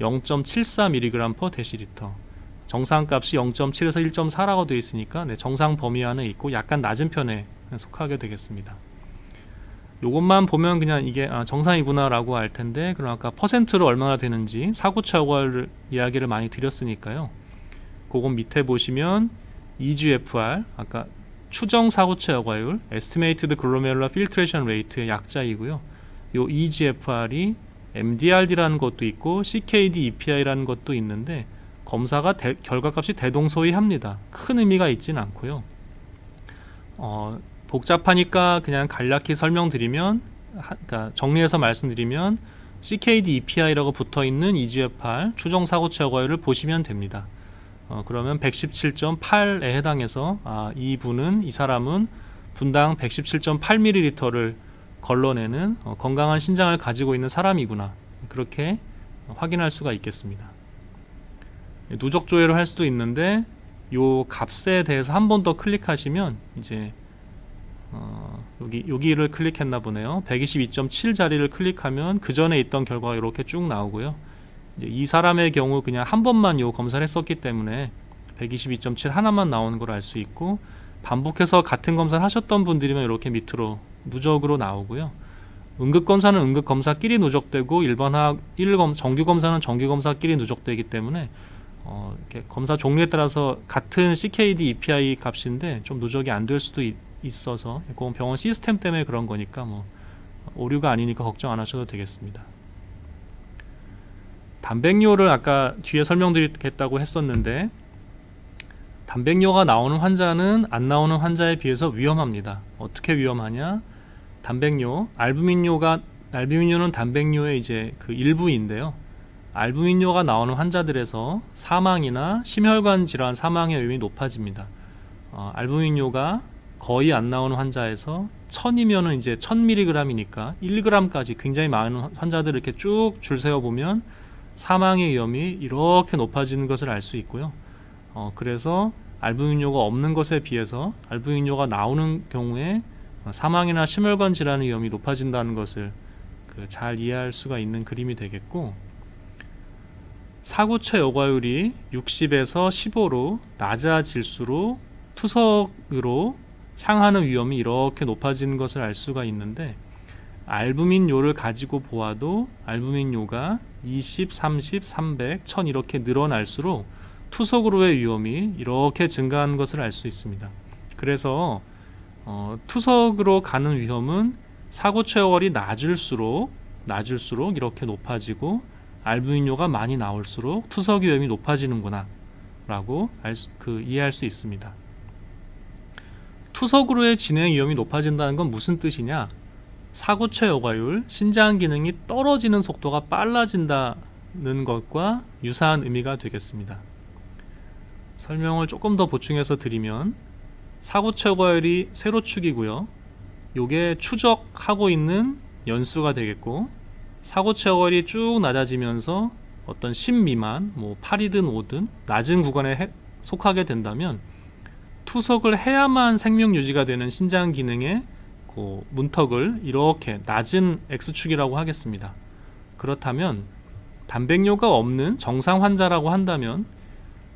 0.74mg/dL, 정상값이 0.7에서 1.4라고 되어 있으니까 정상 범위 안에 있고 약간 낮은 편에 속하게 되겠습니다. 요것만 보면 그냥 이게 정상이구나 라고 알 텐데, 그럼 아까 퍼센트로 얼마나 되는지 사고차 여과율 이야기를 많이 드렸으니까요. 그건 밑에 보시면 EGFR, 아까 추정 사고차 여과율, Estimated Glomerular Filtration Rate의 약자이고요. 요 EGFR이 MDRD라는 것도 있고 CKD EPI라는 것도 있는데, 검사가 결과값이 대동소이합니다. 큰 의미가 있진 않고요. 복잡하니까 그냥 간략히 설명드리면, 그러니까 정리해서 말씀드리면 CKD EPI라고 붙어있는 EGFR 추정 사고차 여과율을 보시면 됩니다. 그러면 117.8에 해당해서 이 사람은 분당 117.8ml를 걸러내는 건강한 신장을 가지고 있는 사람이구나, 그렇게 확인할 수가 있겠습니다. 누적 조회를 할 수도 있는데, 요 값에 대해서 한 번 더 클릭하시면 이제 여기를 클릭했나 보네요. 122.7 자리를 클릭하면 그 전에 있던 결과가 이렇게 쭉 나오고요. 이제 이 사람의 경우 그냥 한 번만 요 검사를 했었기 때문에 122.7 하나만 나오는 걸 알 수 있고, 반복해서 같은 검사를 하셨던 분들이면 이렇게 밑으로 누적으로 나오고요. 응급검사는 응급검사끼리 누적되고 정규검사는 정규검사끼리 누적되기 때문에 이렇게 검사 종류에 따라서 같은 CKD EPI 값인데 좀 누적이 안 될 수도 있어서, 그건 병원 시스템 때문에 그런 거니까 뭐 오류가 아니니까 걱정 안 하셔도 되겠습니다. 단백뇨를 아까 뒤에 설명드리겠다고 했었는데, 단백뇨가 나오는 환자는 안 나오는 환자에 비해서 위험합니다. 어떻게 위험하냐? 단백뇨, 알부민뇨는 단백뇨의 이제 그 일부인데요. 알부민뇨가 나오는 환자들에서 사망이나 심혈관 질환 사망의 위험이 높아집니다. 알부민뇨가 거의 안 나오는 환자에서 1000이면은 이제 1000mg이니까 1g까지 굉장히 많은 환자들을 이렇게 쭉 줄 세워 보면 사망의 위험이 이렇게 높아지는 것을 알 수 있고요. 그래서 알부민뇨가 없는 것에 비해서 알부민뇨가 나오는 경우에 사망이나 심혈관 질환의 위험이 높아진다는 것을 잘 이해할 수가 있는 그림이 되겠고, 사고차 여과율이 60에서 15로 낮아질수록 투석으로 향하는 위험이 이렇게 높아지는 것을 알 수가 있는데, 알부민뇨를 가지고 보아도 알부민뇨가 20, 30, 300, 1000 이렇게 늘어날수록 투석으로의 위험이 이렇게 증가하는 것을 알 수 있습니다. 그래서 투석으로 가는 위험은 사고차 여과율이 낮을수록 이렇게 높아지고, 알부민뇨가 많이 나올수록 투석 위험이 높아지는구나 라고 이해할 수 있습니다. 투석으로의 진행 위험이 높아진다는 건 무슨 뜻이냐? 사고차 여과율, 신장 기능이 떨어지는 속도가 빨라진다는 것과 유사한 의미가 되겠습니다. 설명을 조금 더 보충해서 드리면, 사고차 여과율이 세로축이고요. 요게 추적하고 있는 연수가 되겠고, 사고차 여과율이 쭉 낮아지면서 어떤 10 미만, 8이든 5든 낮은 구간에 속하게 된다면 투석을 해야만 생명 유지가 되는 신장 기능의 그 문턱을 이렇게 낮은 X축이라고 하겠습니다. 그렇다면 단백뇨가 없는 정상 환자라고 한다면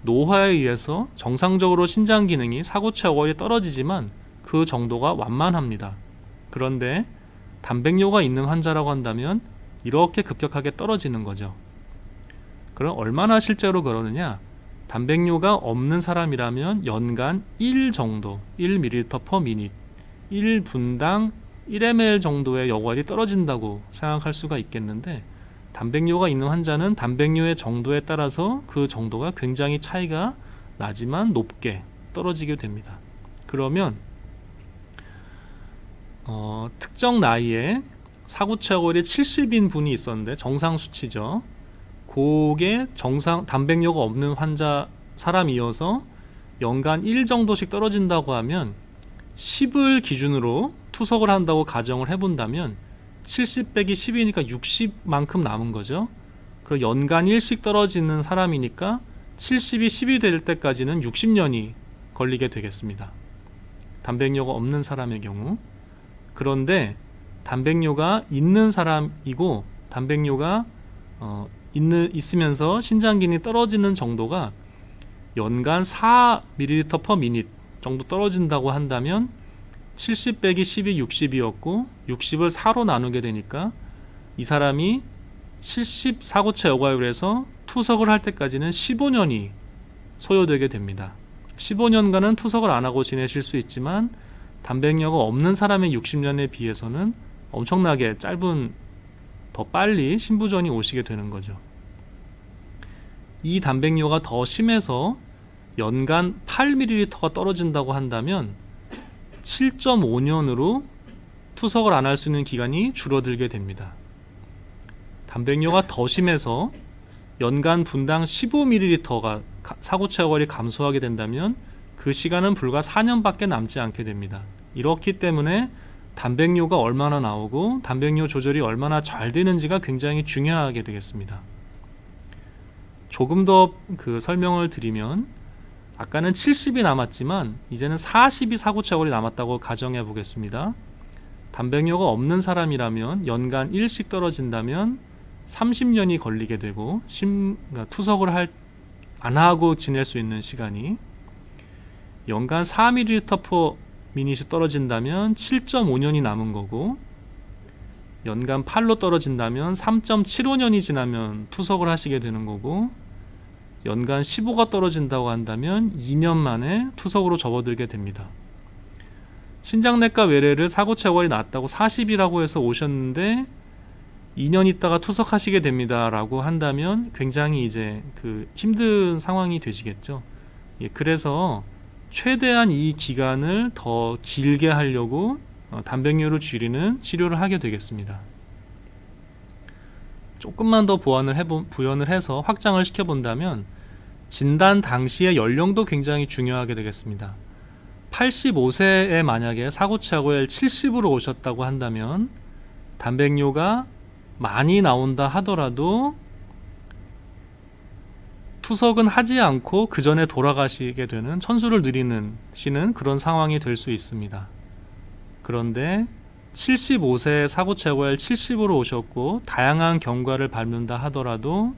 노화에 의해서 정상적으로 신장 기능이 사고차 여과율이 떨어지지만 그 정도가 완만합니다. 그런데 단백뇨가 있는 환자라고 한다면 이렇게 급격하게 떨어지는 거죠. 그럼 얼마나 실제로 그러느냐? 단백뇨가 없는 사람이라면 연간 1 정도, 1ml/min, 1분당 1ml 정도의 여과율이 떨어진다고 생각할 수가 있겠는데, 단백뇨가 있는 환자는 단백뇨의 정도에 따라서 그 정도가 굉장히 차이가 나지만 높게 떨어지게 됩니다. 그러면 특정 나이에 사고차 여과율이 70인 분이 있었는데, 정상 수치죠. 그게 단백뇨가 없는 환자 사람이어서 연간 1 정도씩 떨어진다고 하면 10을 기준으로 투석을 한다고 가정을 해본다면 70 빼기 10이니까 60만큼 남은 거죠. 그럼 연간 1씩 떨어지는 사람이니까 70이 10이 될 때까지는 60년이 걸리게 되겠습니다. 단백뇨가 없는 사람의 경우. 그런데 단백뇨가 있는 사람이고 단백뇨가 있으면서 신장 기능이 떨어지는 정도가 연간 4ml/min 정도 떨어진다고 한다면 70 빼기 10이 60이었고 60을 4로 나누게 되니까 이 사람이 70 사고체 여과율에서 투석을 할 때까지는 15년이 소요되게 됩니다. 15년간은 투석을 안 하고 지내실 수 있지만 단백뇨가 없는 사람의 60년에 비해서는 엄청나게 짧은, 더 빨리 신부전이 오시게 되는 거죠. 이 단백뇨가 더 심해서 연간 8ml가 떨어진다고 한다면 7.5년으로 투석을 안 할 수 있는 기간이 줄어들게 됩니다. 단백뇨가 더 심해서 연간 분당 15ml가 사고체 여과율이 감소하게 된다면 그 시간은 불과 4년밖에 남지 않게 됩니다. 이렇기 때문에 단백뇨가 얼마나 나오고 단백뇨 조절이 얼마나 잘 되는지가 굉장히 중요하게 되겠습니다. 조금 더 설명을 드리면, 아까는 70이 남았지만 이제는 40이 사고체 여과율이 남았다고 가정해 보겠습니다. 단백뇨가 없는 사람이라면 연간 1씩 떨어진다면 30년이 걸리게 되고 투석을 안 하고 지낼 수 있는 시간이, 연간 4ml/min이 떨어진다면 7.5년이 남은 거고, 연간 8로 떨어진다면 3.75년이 지나면 투석을 하시게 되는 거고, 연간 15가 떨어진다고 한다면 2년 만에 투석으로 접어들게 됩니다. 신장내과 외래를 사고체 여과율이 낮다고 40이라고 해서 오셨는데 2년 있다가 투석하시게 됩니다 라고 한다면 굉장히 이제 힘든 상황이 되시겠죠. 그래서 최대한 이 기간을 더 길게 하려고 단백뇨를 줄이는 치료를 하게 되겠습니다. 조금만 더 부연을 해서 확장을 시켜본다면 진단 당시의 연령도 굉장히 중요하게 되겠습니다. 85세에 만약에 사고체 여과율 70으로 오셨다고 한다면 단백뇨가 많이 나온다 하더라도 투석은 하지 않고 그 전에 돌아가시게 되는, 천수를 누리시는 그런 상황이 될 수 있습니다. 그런데 75세 사고체 여과율 70으로 오셨고 다양한 경과를 밟는다 하더라도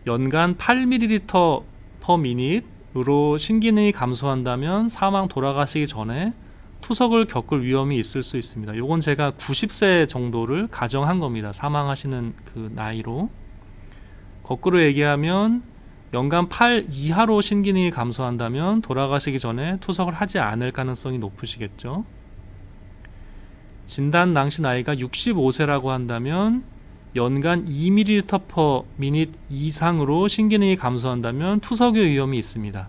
연간 8ml/min으로 신기능이 감소한다면 돌아가시기 전에 투석을 겪을 위험이 있을 수 있습니다. 요건 제가 90세 정도를 가정한 겁니다. 사망하시는 그 나이로. 거꾸로 얘기하면 연간 8 이하로 신기능이 감소한다면 돌아가시기 전에 투석을 하지 않을 가능성이 높으시겠죠. 진단 당시 나이가 65세라고 한다면 연간 2ml/min 이상으로 신기능이 감소한다면 투석의 위험이 있습니다.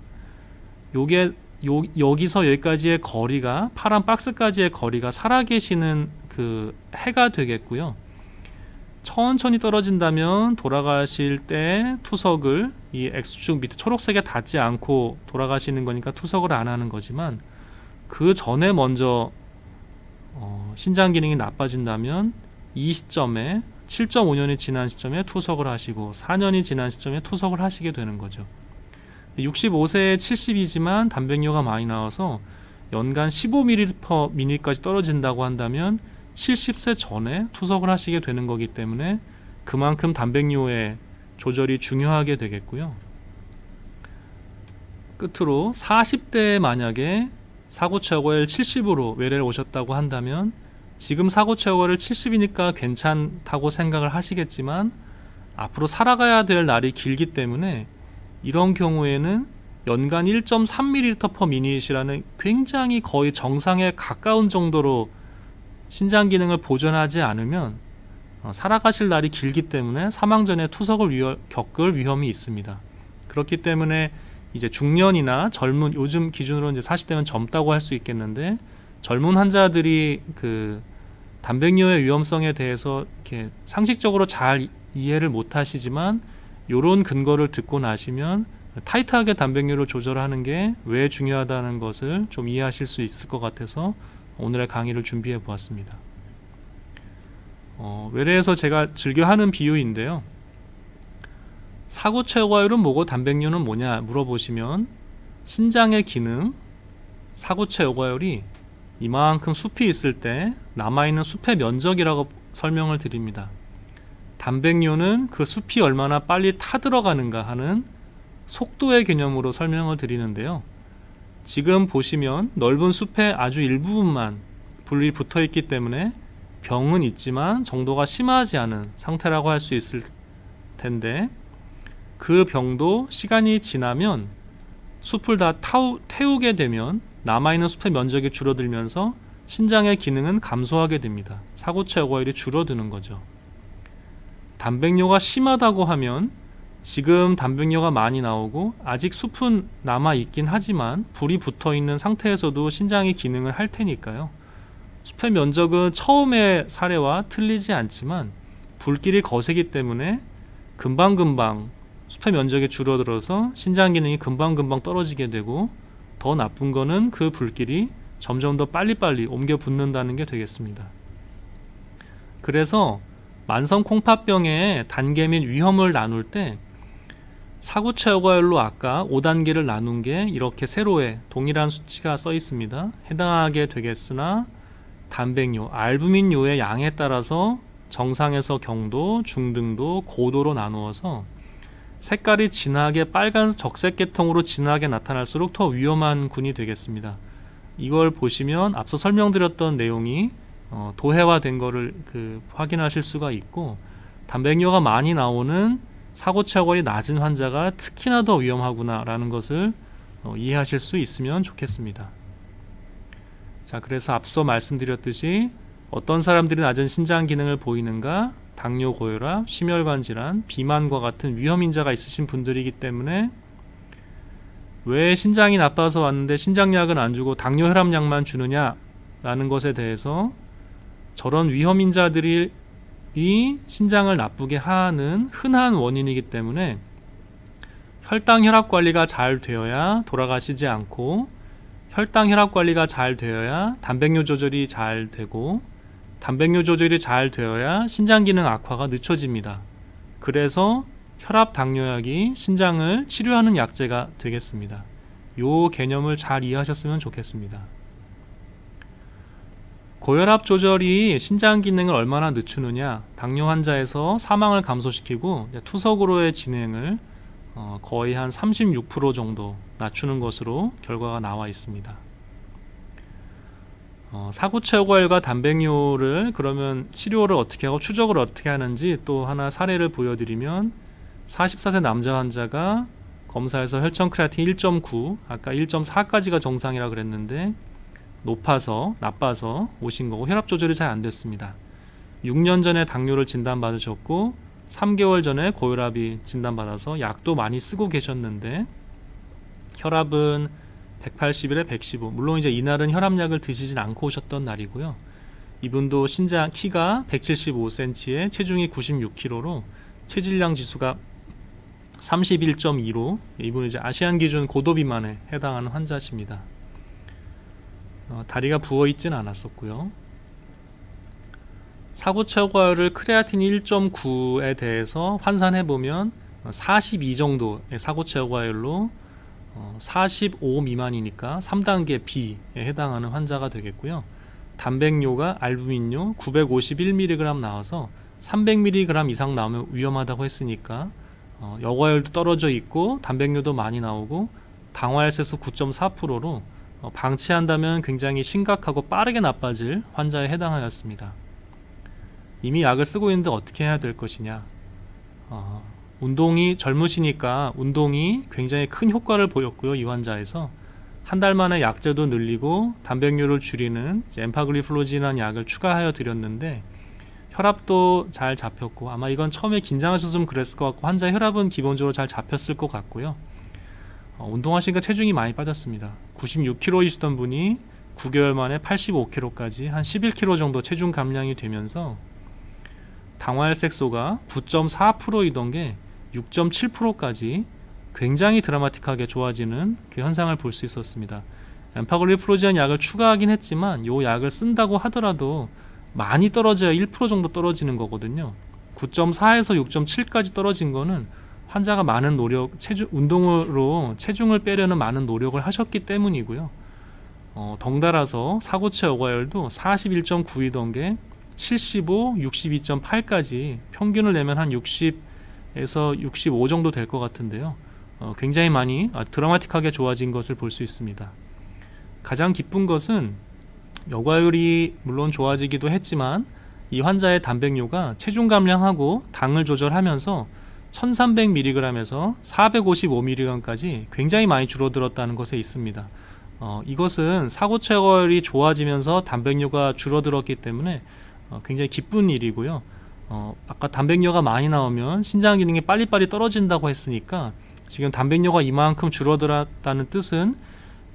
여기서 여기까지의 거리가, 파란 박스까지의 거리가 살아계시는 해가 되겠고요. 천천히 떨어진다면 돌아가실 때 투석을 이 X축 밑에 초록색에 닿지 않고 돌아가시는 거니까 투석을 안 하는 거지만, 그 전에 먼저 신장 기능이 나빠진다면 이 시점에 7.5년이 지난 시점에 투석을 하시고 4년이 지난 시점에 투석을 하시게 되는 거죠. 65세에 70이지만 단백뇨가 많이 나와서 연간 15ml/min까지 떨어진다고 한다면 70세 전에 투석을 하시게 되는 거기 때문에 그만큼 단백뇨의 조절이 중요하게 되겠고요. 끝으로 40대에 만약에 사고체 여과율 70으로 외래를 오셨다고 한다면 지금 사고체 여과율 70이니까 괜찮다고 생각을 하시겠지만 앞으로 살아가야 될 날이 길기 때문에 이런 경우에는 연간 1.3ml/min이라는 굉장히 거의 정상에 가까운 정도로 신장 기능을 보존하지 않으면 살아가실 날이 길기 때문에 사망 전에 투석을 겪을 위험이 있습니다. 그렇기 때문에 이제 중년이나 젊은, 요즘 기준으로 이제 40대면 젊다고 할 수 있겠는데, 젊은 환자들이 단백뇨의 위험성에 대해서 이렇게 상식적으로 잘 이해를 못 하시지만 이런 근거를 듣고 나시면 타이트하게 단백뇨를 조절하는 게 왜 중요하다는 것을 좀 이해하실 수 있을 것 같아서 오늘의 강의를 준비해 보았습니다. 외래에서 제가 즐겨 하는 비유인데요. 사고체 여과율은 뭐고 단백뇨는 뭐냐 물어보시면 신장의 기능, 사고체 여과율이 이만큼 숲이 있을 때 남아있는 숲의 면적이라고 설명을 드립니다. 단백뇨는 그 숲이 얼마나 빨리 타들어가는가 하는 속도의 개념으로 설명을 드리는데요. 지금 보시면 넓은 숲의 아주 일부분만 불이 붙어 있기 때문에 병은 있지만 정도가 심하지 않은 상태라고 할 수 있을 텐데, 그 병도 시간이 지나면 숲을 다 태우게 되면 남아있는 숲의 면적이 줄어들면서 신장의 기능은 감소하게 됩니다. 사고체 여과율이 줄어드는 거죠. 단백뇨가 심하다고 하면 지금 단백뇨가 많이 나오고 아직 숲은 남아있긴 하지만 불이 붙어있는 상태에서도 신장이 기능을 할 테니까요. 숲의 면적은 처음의 사례와 틀리지 않지만 불길이 거세기 때문에 금방금방 숲의 면적이 줄어들어서 신장 기능이 금방금방 떨어지게 되고, 더 나쁜 거는 그 불길이 점점 더 빨리빨리 옮겨 붙는다는 게 되겠습니다. 그래서 만성 콩팥병의 단계 및 위험을 나눌 때 사구체 여과율로 아까 5단계를 나눈 게 이렇게 세로에 동일한 수치가 써 있습니다. 해당하게 되겠으나 단백뇨, 알부민뇨의 양에 따라서 정상에서 경도, 중등도, 고도로 나누어서 색깔이 진하게 빨간 적색 계통으로 진하게 나타날수록 더 위험한 군이 되겠습니다. 이걸 보시면 앞서 설명드렸던 내용이 도해화된 거를 확인하실 수가 있고, 단백뇨가 많이 나오는 사고체 여과율이 낮은 환자가 특히나 더 위험하구나 라는 것을 이해하실 수 있으면 좋겠습니다. 자, 그래서 앞서 말씀드렸듯이 어떤 사람들이 낮은 신장 기능을 보이는가? 당뇨, 고혈압, 심혈관 질환, 비만과 같은 위험인자가 있으신 분들이기 때문에 왜 신장이 나빠서 왔는데 신장약은 안 주고 당뇨, 혈압약만 주느냐 라는 것에 대해서, 저런 위험인자들이 신장을 나쁘게 하는 흔한 원인이기 때문에 혈당, 혈압 관리가 잘 되어야 돌아가시지 않고, 혈당, 혈압 관리가 잘 되어야 단백뇨 조절이 잘 되고, 단백뇨 조절이 잘 되어야 신장 기능 악화가 늦춰집니다. 그래서 혈압 당뇨약이 신장을 치료하는 약제가 되겠습니다. 이 개념을 잘 이해하셨으면 좋겠습니다. 고혈압 조절이 신장 기능을 얼마나 늦추느냐, 당뇨 환자에서 사망을 감소시키고 투석으로의 진행을 거의 한 36% 정도 낮추는 것으로 결과가 나와 있습니다. 사구체 여과율과 단백뇨를 그러면 치료를 어떻게 하고 추적을 어떻게 하는지 또 하나 사례를 보여드리면, 44세 남자 환자가 검사에서 혈청 크레아틴 1.9, 아까 1.4까지가 정상이라 그랬는데 나빠서 오신 거고, 혈압 조절이 잘 안 됐습니다. 6년 전에 당뇨를 진단받으셨고 3개월 전에 고혈압이 진단받아서 약도 많이 쓰고 계셨는데 혈압은 180일에 115, 물론 이제 이날은 혈압약을 드시진 않고 오셨던 날이고요. 이분도 신장 키가 175cm에 체중이 96kg로 체질량 지수가 31.2로 이분은 이제 아시안 기준 고도 비만에 해당하는 환자십니다. 다리가 부어 있진 않았었고요. 사구체 여과율을 크레아틴 1.9에 대해서 환산해 보면 42 정도의 사구체 여과율로 45 미만이니까 3단계 B에 해당하는 환자가 되겠고요. 단백뇨가 알부민뇨 951mg 나와서 300mg 이상 나오면 위험하다고 했으니까 여과율도 떨어져 있고 단백뇨도 많이 나오고 당화혈색소 9.4%로 방치한다면 굉장히 심각하고 빠르게 나빠질 환자에 해당하였습니다. 이미 약을 쓰고 있는데 어떻게 해야 될 것이냐, 운동이 젊으시니까 운동이 굉장히 큰 효과를 보였고요. 이 환자에서 한 달 만에 약제도 늘리고 단백뇨를 줄이는 엠파글리플로진이라는 약을 추가하여 드렸는데 혈압도 잘 잡혔고, 아마 이건 처음에 긴장하셨으면 그랬을 것 같고 환자의 혈압은 기본적으로 잘 잡혔을 것 같고요. 운동하시니까 체중이 많이 빠졌습니다. 96kg이시던 분이 9개월 만에 85kg까지 한 11kg 정도 체중 감량이 되면서 당화혈색소가 9.4%이던 게 6.7%까지 굉장히 드라마틱하게 좋아지는 그 현상을 볼 수 있었습니다. 엠파글리플로진 약을 추가하긴 했지만 이 약을 쓴다고 하더라도 많이 떨어져야 1% 정도 떨어지는 거거든요. 9.4에서 6.7까지 떨어진 거는 환자가 많은 운동으로 체중을 빼려는 많은 노력을 하셨기 때문이고요. 덩달아서 사고체 여과율도 41.9이던 게 75, 62.8까지 평균을 내면 한 60에서 65 정도 될 것 같은데요. 굉장히 많이 드라마틱하게 좋아진 것을 볼 수 있습니다. 가장 기쁜 것은 여과율이 물론 좋아지기도 했지만 이 환자의 단백뇨가 체중 감량하고 당을 조절하면서 1300mg에서 455mg까지 굉장히 많이 줄어들었다는 것에 있습니다. 이것은 사고체 여과율이 좋아지면서 단백뇨가 줄어들었기 때문에 굉장히 기쁜 일이고요. 아까 단백뇨가 많이 나오면 신장 기능이 빨리빨리 떨어진다고 했으니까 지금 단백뇨가 이만큼 줄어들었다는 뜻은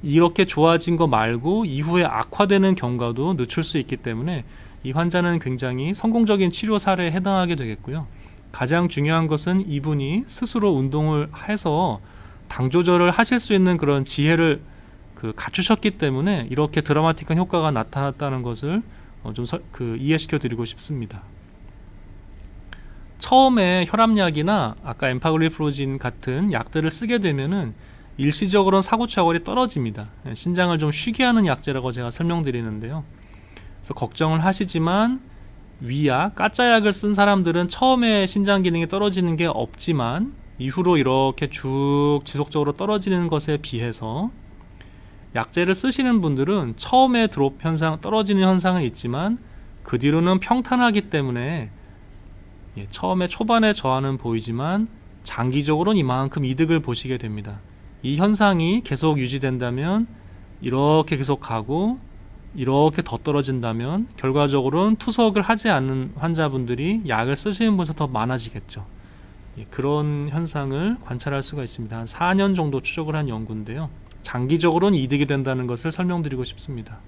이렇게 좋아진 거 말고 이후에 악화되는 경과도 늦출 수 있기 때문에 이 환자는 굉장히 성공적인 치료 사례에 해당하게 되겠고요. 가장 중요한 것은 이분이 스스로 운동을 해서 당 조절을 하실 수 있는 그런 지혜를 갖추셨기 때문에 이렇게 드라마틱한 효과가 나타났다는 것을 이해시켜 드리고 싶습니다. 처음에 혈압약이나 아까 엠파글리프로진 같은 약들을 쓰게 되면은 일시적으로는 사고체 여과율이 떨어집니다. 신장을 좀 쉬게 하는 약제라고 제가 설명드리는데요. 그래서 걱정을 하시지만 위약, 가짜약을 쓴 사람들은 처음에 신장 기능이 떨어지는 게 없지만 이후로 이렇게 쭉 지속적으로 떨어지는 것에 비해서 약제를 쓰시는 분들은 처음에 드롭 현상, 떨어지는 현상은 있지만 그 뒤로는 평탄하기 때문에 처음에 초반에 저하는 보이지만 장기적으로는 이만큼 이득을 보시게 됩니다. 이 현상이 계속 유지된다면 이렇게 계속 가고 이렇게 더 떨어진다면 결과적으로는 투석을 하지 않는 환자분들이 약을 쓰시는 분에서 더 많아지겠죠. 그런 현상을 관찰할 수가 있습니다. 한 4년 정도 추적을 한 연구인데요. 장기적으로는 이득이 된다는 것을 설명드리고 싶습니다.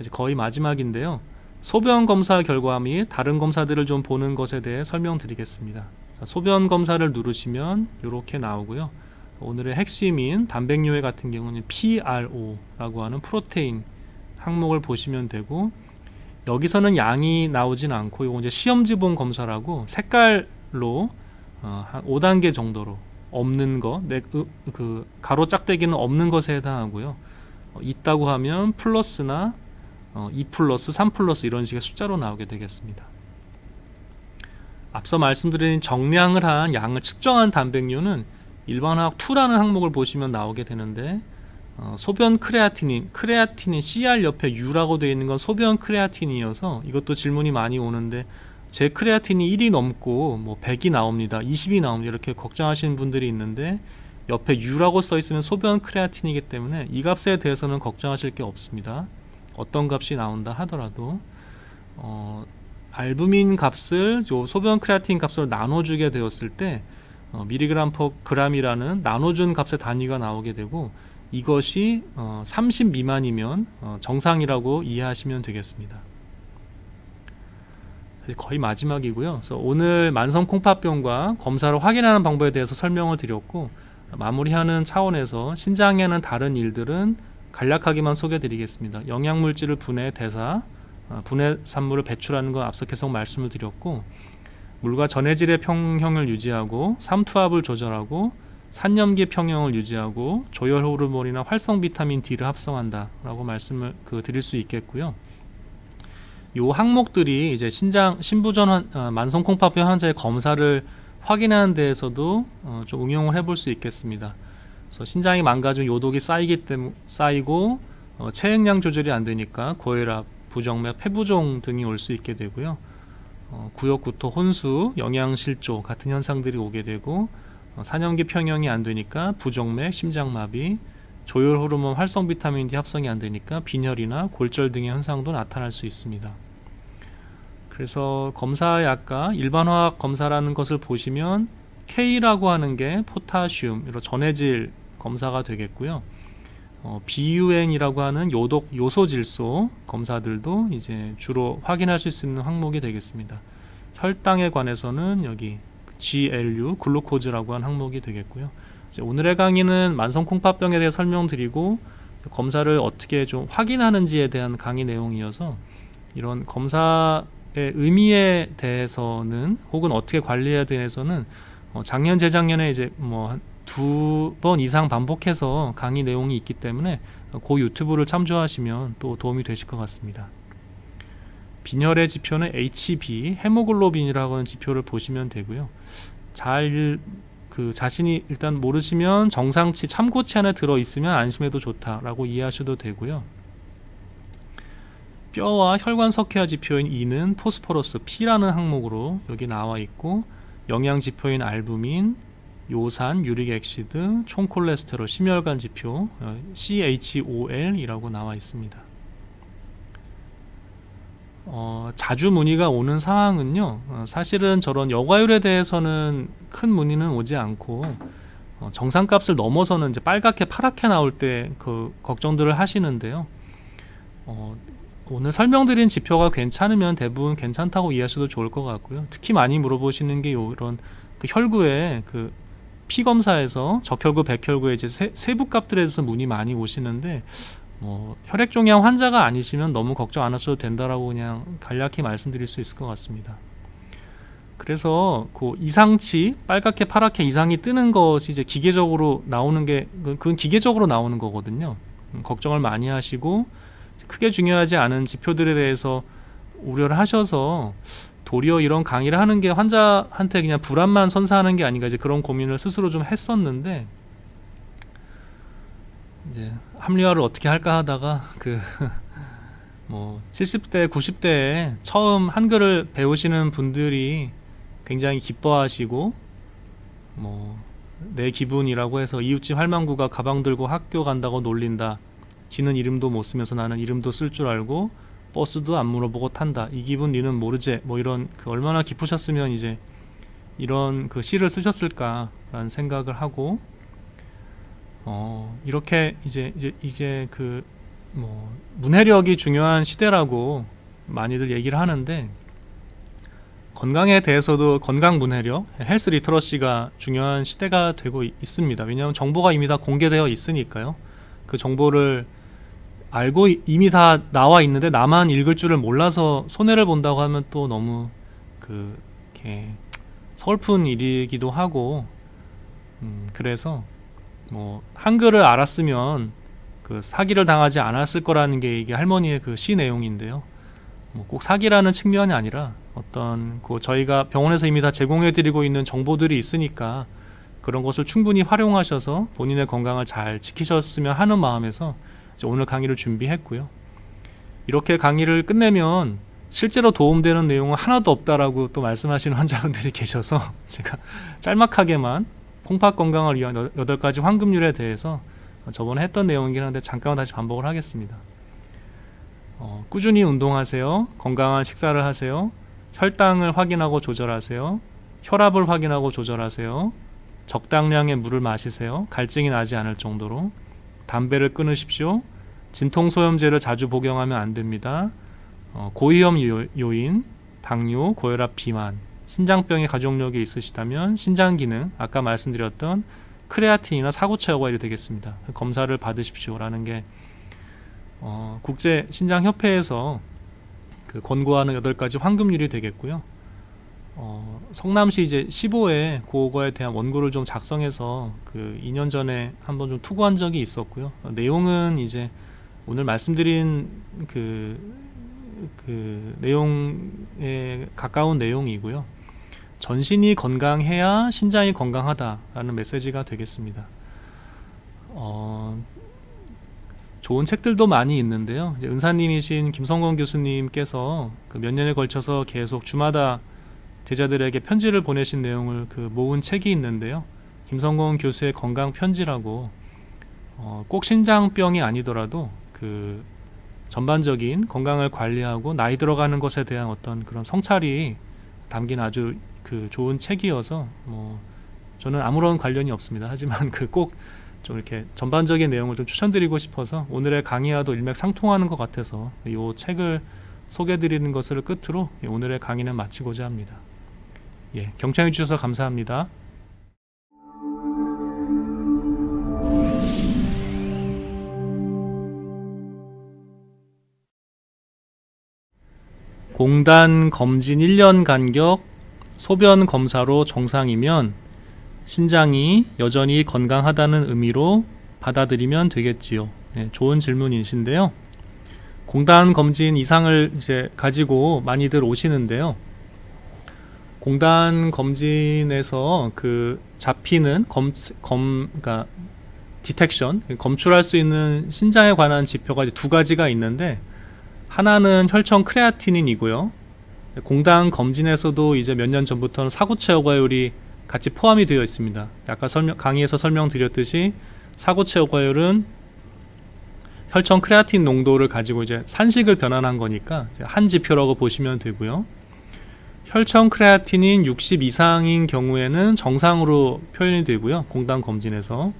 이제 거의 마지막인데요. 소변 검사 결과 및 다른 검사들을 좀 보는 것에 대해 설명드리겠습니다. 소변 검사를 누르시면 이렇게 나오고요. 오늘의 핵심인 단백뇨회 같은 경우는 PRO라고 하는 프로테인 항목을 보시면 되고, 여기서는 양이 나오진 않고 이거 이제 시험지봉 검사라고 색깔로 한 5단계 정도로 없는 거, 그 가로 짝대기는 없는 것에 해당하고요. 있다고 하면 플러스나 2 플러스, 3 플러스 이런 식의 숫자로 나오게 되겠습니다. 앞서 말씀드린 정량을 한 양을 측정한 단백뇨는 일반화학 2라는 항목을 보시면 나오게 되는데, 소변 크레아티닌 CR 옆에 U라고 되어 있는 건 소변 크레아틴이어서 이것도 질문이 많이 오는데, 제 크레아틴이 1이 넘고 뭐 100이 나옵니다, 20이 나옵니다 이렇게 걱정하시는 분들이 있는데, 옆에 U라고 써 있으면 소변 크레아틴이기 때문에 이 값에 대해서는 걱정하실 게 없습니다. 어떤 값이 나온다 하더라도 알부민 값을 요 소변 크레아틴 값으로 나눠주게 되었을 때 미리그램 퍼 그램이라는 나눠준 값의 단위가 나오게 되고, 이것이 30 미만이면 정상이라고 이해하시면 되겠습니다. 거의 마지막이고요. 그래서 오늘 만성 콩팥병과 검사를 확인하는 방법에 대해서 설명을 드렸고, 마무리하는 차원에서 신장에 하는 다른 일들은 간략하게만 소개해 드리겠습니다. 영양물질을 분해, 대사, 분해산물을 배출하는 건 앞서 계속 말씀을 드렸고, 물과 전해질의 평형을 유지하고 삼투압을 조절하고 산염기 평형을 유지하고 조혈 호르몬이나 활성 비타민 D를 합성한다 라고 말씀을 드릴 수 있겠고요. 이 항목들이 이제 신부전 만성 콩팥병 환자의 검사를 확인하는 데에서도 좀 응용을 해볼 수 있겠습니다. 그래서 신장이 망가지면 요독이 쌓이고 체액량 조절이 안 되니까 고혈압, 부정맥, 폐부종 등이 올 수 있게 되고요. 구역구토, 혼수, 영양실조 같은 현상들이 오게 되고, 산염기 평형이 안 되니까 부정맥, 심장마비, 조혈 호르몬, 활성 비타민 D 합성이 안 되니까 빈혈이나 골절 등의 현상도 나타날 수 있습니다. 그래서 검사의 아까 일반화학 검사라는 것을 보시면 K라고 하는 게 포타슘, 이런 전해질 검사가 되겠고요. BUN이라고 하는 요소질소 검사들도 이제 주로 확인할 수 있는 항목이 되겠습니다. 혈당에 관해서는 여기 GLU, 글루코즈라고 하는 항목이 되겠고요. 이제 오늘의 강의는 만성 콩팥병에 대해 설명드리고 검사를 어떻게 좀 확인하는지에 대한 강의 내용이어서, 이런 검사의 의미에 대해서는 혹은 어떻게 관리해야 대해서는 작년 재작년에 이제 뭐 한 두 번 이상 반복해서 강의 내용이 있기 때문에 그 유튜브를 참조하시면 또 도움이 되실 것 같습니다. 빈혈의 지표는 HB, 헤모글로빈이라고 하는 지표를 보시면 되고요. 자신이 일단 모르시면 정상치, 참고치 안에 들어있으면 안심해도 좋다라고 이해하셔도 되고요. 뼈와 혈관 석회화 지표인 E는 포스포러스 P라는 항목으로 여기 나와 있고, 영양 지표인 알부민, 요산, 유릭 액시드, 총 콜레스테롤, 심혈관 지표 CHOL이라고 나와 있습니다. 자주 문의가 오는 상황은요, 사실은 저런 여과율에 대해서는 큰 문의는 오지 않고, 정상값을 넘어서는 이제 빨갛게 파랗게 나올 때 그 걱정들을 하시는데요. 오늘 설명드린 지표가 괜찮으면 대부분 괜찮다고 이해하셔도 좋을 것 같고요. 특히 많이 물어보시는 게 이런 그 혈구의 그 피 검사에서 적혈구, 백혈구의 이제 세부 값들에 대해서 문의 많이 오시는데, 혈액종양 환자가 아니시면 너무 걱정 안 하셔도 된다라고 그냥 간략히 말씀드릴 수 있을 것 같습니다. 그래서 그 이상치, 빨갛게 파랗게 이상이 뜨는 것이 이제 기계적으로 나오는 게, 그건 기계적으로 나오는 거거든요. 걱정을 많이 하시고 크게 중요하지 않은 지표들에 대해서 우려를 하셔서 도리어 이런 강의를 하는 게 환자한테 그냥 불안만 선사하는 게 아닌가, 이제 그런 고민을 스스로 좀 했었는데, 이제 합리화를 어떻게 할까 하다가 70대, 90대에 처음 한글을 배우시는 분들이 굉장히 기뻐하시고, 내 기분이라고 해서 이웃집 할망구가 가방 들고 학교 간다고 놀린다. 지는 이름도 못 쓰면서 나는 이름도 쓸 줄 알고 버스도 안 물어보고 탄다. 이 기분 니는 모르제. 이런 얼마나 기쁘셨으면 이제 이런 그 시를 쓰셨을까라는 생각을 하고, 이렇게 이제 문해력이 중요한 시대라고 많이들 얘기를 하는데, 건강에 대해서도 건강 문해력, 헬스 리터러시가 중요한 시대가 되고 있습니다. 왜냐하면 정보가 이미 다 공개되어 있으니까요. 그 정보를 알고 이미 다 나와 있는데 나만 읽을 줄을 몰라서 손해를 본다고 하면 또 너무 이렇게 서글픈 일이기도 하고, 그래서 한글을 알았으면 사기를 당하지 않았을 거라는 게 이게 할머니의 그 시 내용인데요. 꼭 사기라는 측면이 아니라 어떤 저희가 병원에서 이미 다 제공해 드리고 있는 정보들이 있으니까 그런 것을 충분히 활용하셔서 본인의 건강을 잘 지키셨으면 하는 마음에서 오늘 강의를 준비했고요. 이렇게 강의를 끝내면 실제로 도움되는 내용은 하나도 없다라고 또 말씀하시는 환자분들이 계셔서 제가 짤막하게만 콩팥 건강을 위한 8가지 황금률에 대해서 저번에 했던 내용이긴 한데 잠깐 다시 반복을 하겠습니다. 꾸준히 운동하세요. 건강한 식사를 하세요. 혈당을 확인하고 조절하세요. 혈압을 확인하고 조절하세요. 적당량의 물을 마시세요. 갈증이 나지 않을 정도로. 담배를 끊으십시오. 진통소염제를 자주 복용하면 안 됩니다. 고위험 요인, 당뇨, 고혈압, 비만, 신장병의 가족력이 있으시다면 신장기능, 아까 말씀드렸던 크레아틴이나 사구차 여과일이 되겠습니다. 검사를 받으십시오라는 게 국제 신장협회에서 권고하는 8가지 황금률이 되겠고요. 성남시 이제 15에 그거에 대한 원고를 좀 작성해서 2년 전에 한번 좀 투고한 적이 있었고요. 내용은 이제 오늘 말씀드린 내용에 가까운 내용이고요. 전신이 건강해야 신장이 건강하다라는 메시지가 되겠습니다. 좋은 책들도 많이 있는데요. 이제 은사님이신 김성건 교수님께서 몇 년에 걸쳐서 계속 주마다 제자들에게 편지를 보내신 내용을 모은 책이 있는데요. 김성건 교수의 건강 편지라고, 꼭 신장병이 아니더라도 전반적인 건강을 관리하고 나이 들어가는 것에 대한 어떤 그런 성찰이 담긴 아주 좋은 책이어서 저는 아무런 관련이 없습니다. 하지만 꼭 좀 이렇게 전반적인 내용을 좀 추천드리고 싶어서 오늘의 강의와도 일맥상통하는 것 같아서 이 책을 소개해드리는 것을 끝으로 오늘의 강의는 마치고자 합니다. 경청해 주셔서 감사합니다. 공단 검진 1년 간격 소변 검사로 정상이면 신장이 여전히 건강하다는 의미로 받아들이면 되겠지요. 네, 좋은 질문이신데요. 공단 검진 이상을 이제 가지고 많이들 오시는데요. 공단 검진에서 그 잡히는 그러니까 디텍션, 검출할 수 있는 신장에 관한 지표가 이제 두 가지가 있는데, 하나는 혈청 크레아티닌이고요. 공단 검진에서도 이제 몇 년 전부터는 사고체 여과율이 같이 포함이 되어 있습니다. 아까 강의에서 설명드렸듯이 사고체 여과율은 혈청 크레아틴 농도를 가지고 이제 산식을 변환한 거니까 한 지표라고 보시면 되고요. 혈청 크레아틴인 60 이상인 경우에는 정상으로 표현이 되고요. 공단 검진에서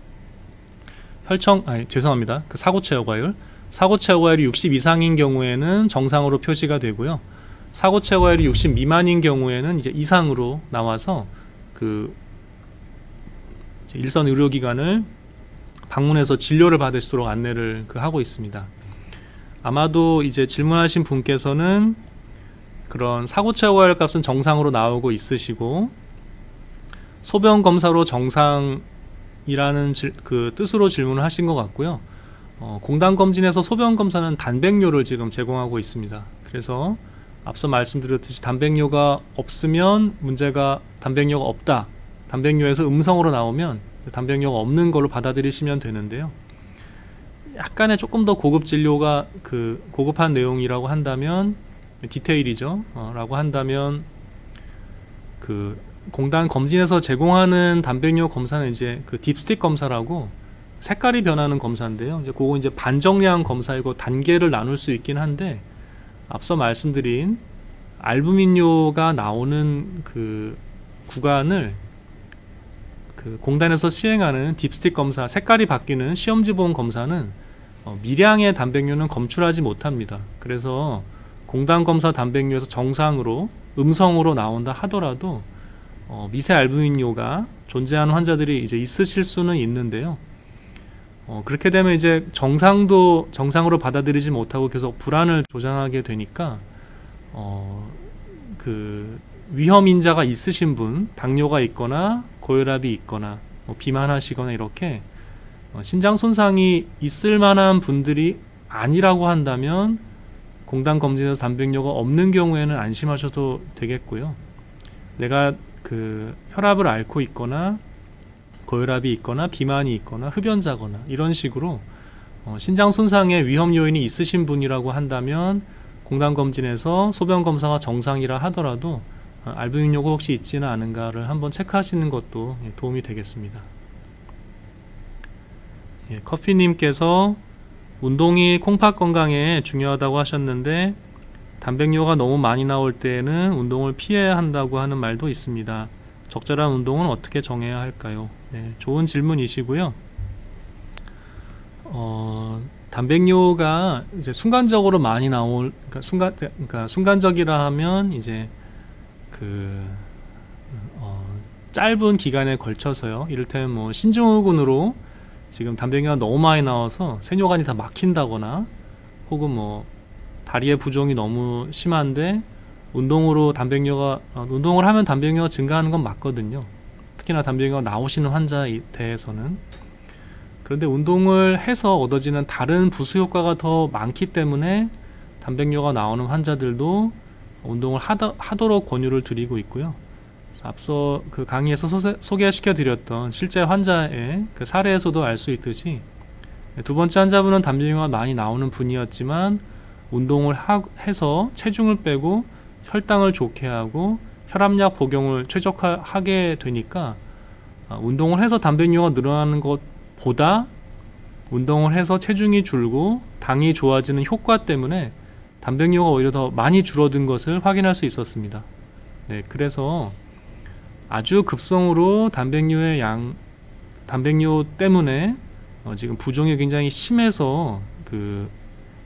죄송합니다. 그 사고체 여과율이 60 이상인 경우에는 정상으로 표시가 되고요. 사고체 여과율이 60 미만인 경우에는 이제 이상으로 나와서 그 이제 일선 의료기관을 방문해서 진료를 받으시도록 안내를 하고 있습니다. 아마도 이제 질문하신 분께서는 그런 사고체 여과율 값은 정상으로 나오고 있으시고 소변 검사로 정상이라는 그 뜻으로 질문을 하신 것 같고요. 공단 검진에서 소변 검사는 단백뇨를 지금 제공하고 있습니다. 그래서 앞서 말씀드렸듯이 단백뇨가 없으면 문제가 단백뇨가 없다. 단백뇨에서 음성으로 나오면 단백뇨가 없는 걸로 받아들이시면 되는데요. 약간의 조금 더 고급 진료가 고급한 내용이라고 한다면 디테일이죠. 라고 한다면 그 공단 검진에서 제공하는 단백뇨 검사는 이제 그 딥스틱 검사라고 색깔이 변하는 검사인데요. 이제 그거 이제 반정량 검사이고 단계를 나눌 수 있긴 한데, 앞서 말씀드린 알부민뇨가 나오는 그 구간을 그 공단에서 시행하는 딥스틱 검사, 색깔이 바뀌는 시험지보험 검사는 미량의 단백뇨는 검출하지 못합니다. 그래서 공단 검사 단백뇨에서 정상으로 음성으로 나온다 하더라도 미세 알부민뇨가 존재하는 환자들이 이제 있으실 수는 있는데요. 그렇게 되면 이제 정상으로 받아들이지 못하고 계속 불안을 조장하게 되니까 그 위험 인자가 있으신 분, 당뇨가 있거나 고혈압이 있거나 비만하시거나 이렇게 신장 손상이 있을 만한 분들이 아니라고 한다면 공단 검진에서 단백뇨가 없는 경우에는 안심하셔도 되겠고요. 내가 그 혈압을 앓고 있거나 고혈압이 있거나 비만이 있거나 흡연자거나 이런 식으로 신장 손상의 위험 요인이 있으신 분이라고 한다면 공단 검진에서 소변 검사가 정상이라 하더라도 알부민뇨가 혹시 있지는 않은가를 한번 체크하시는 것도 도움이 되겠습니다. 커피님께서 운동이 콩팥 건강에 중요하다고 하셨는데 단백뇨가 너무 많이 나올 때에는 운동을 피해야 한다고 하는 말도 있습니다. 적절한 운동은 어떻게 정해야 할까요? 네, 좋은 질문이시고요. 단백뇨가 이제 순간적으로 많이 그러니까 순간적이라 하면 이제 짧은 기간에 걸쳐서요. 이를테면 뭐 신증후군으로 지금 단백뇨가 너무 많이 나와서 세뇨관이 다 막힌다거나, 혹은 뭐 다리의 부종이 너무 심한데 운동을 하면 단백뇨가 증가하는 건 맞거든요. 특히나 단백뇨가 나오시는 환자에 대해서는. 그런데 운동을 해서 얻어지는 다른 부수 효과가 더 많기 때문에 단백뇨가 나오는 환자들도 운동을 하도록 권유를 드리고 있고요. 앞서 그 강의에서 소개시켜 드렸던 실제 환자의 그 사례에서도 알 수 있듯이 두 번째 환자분은 단백뇨가 많이 나오는 분이었지만 운동을 해서 체중을 빼고 혈당을 좋게 하고 혈압약 복용을 최적화하게 되니까 운동을 해서 단백뇨가 늘어나는 것보다 운동을 해서 체중이 줄고 당이 좋아지는 효과 때문에 단백뇨가 오히려 더 많이 줄어든 것을 확인할 수 있었습니다. 네, 그래서 아주 급성으로 단백뇨 때문에 지금 부종이 굉장히 심해서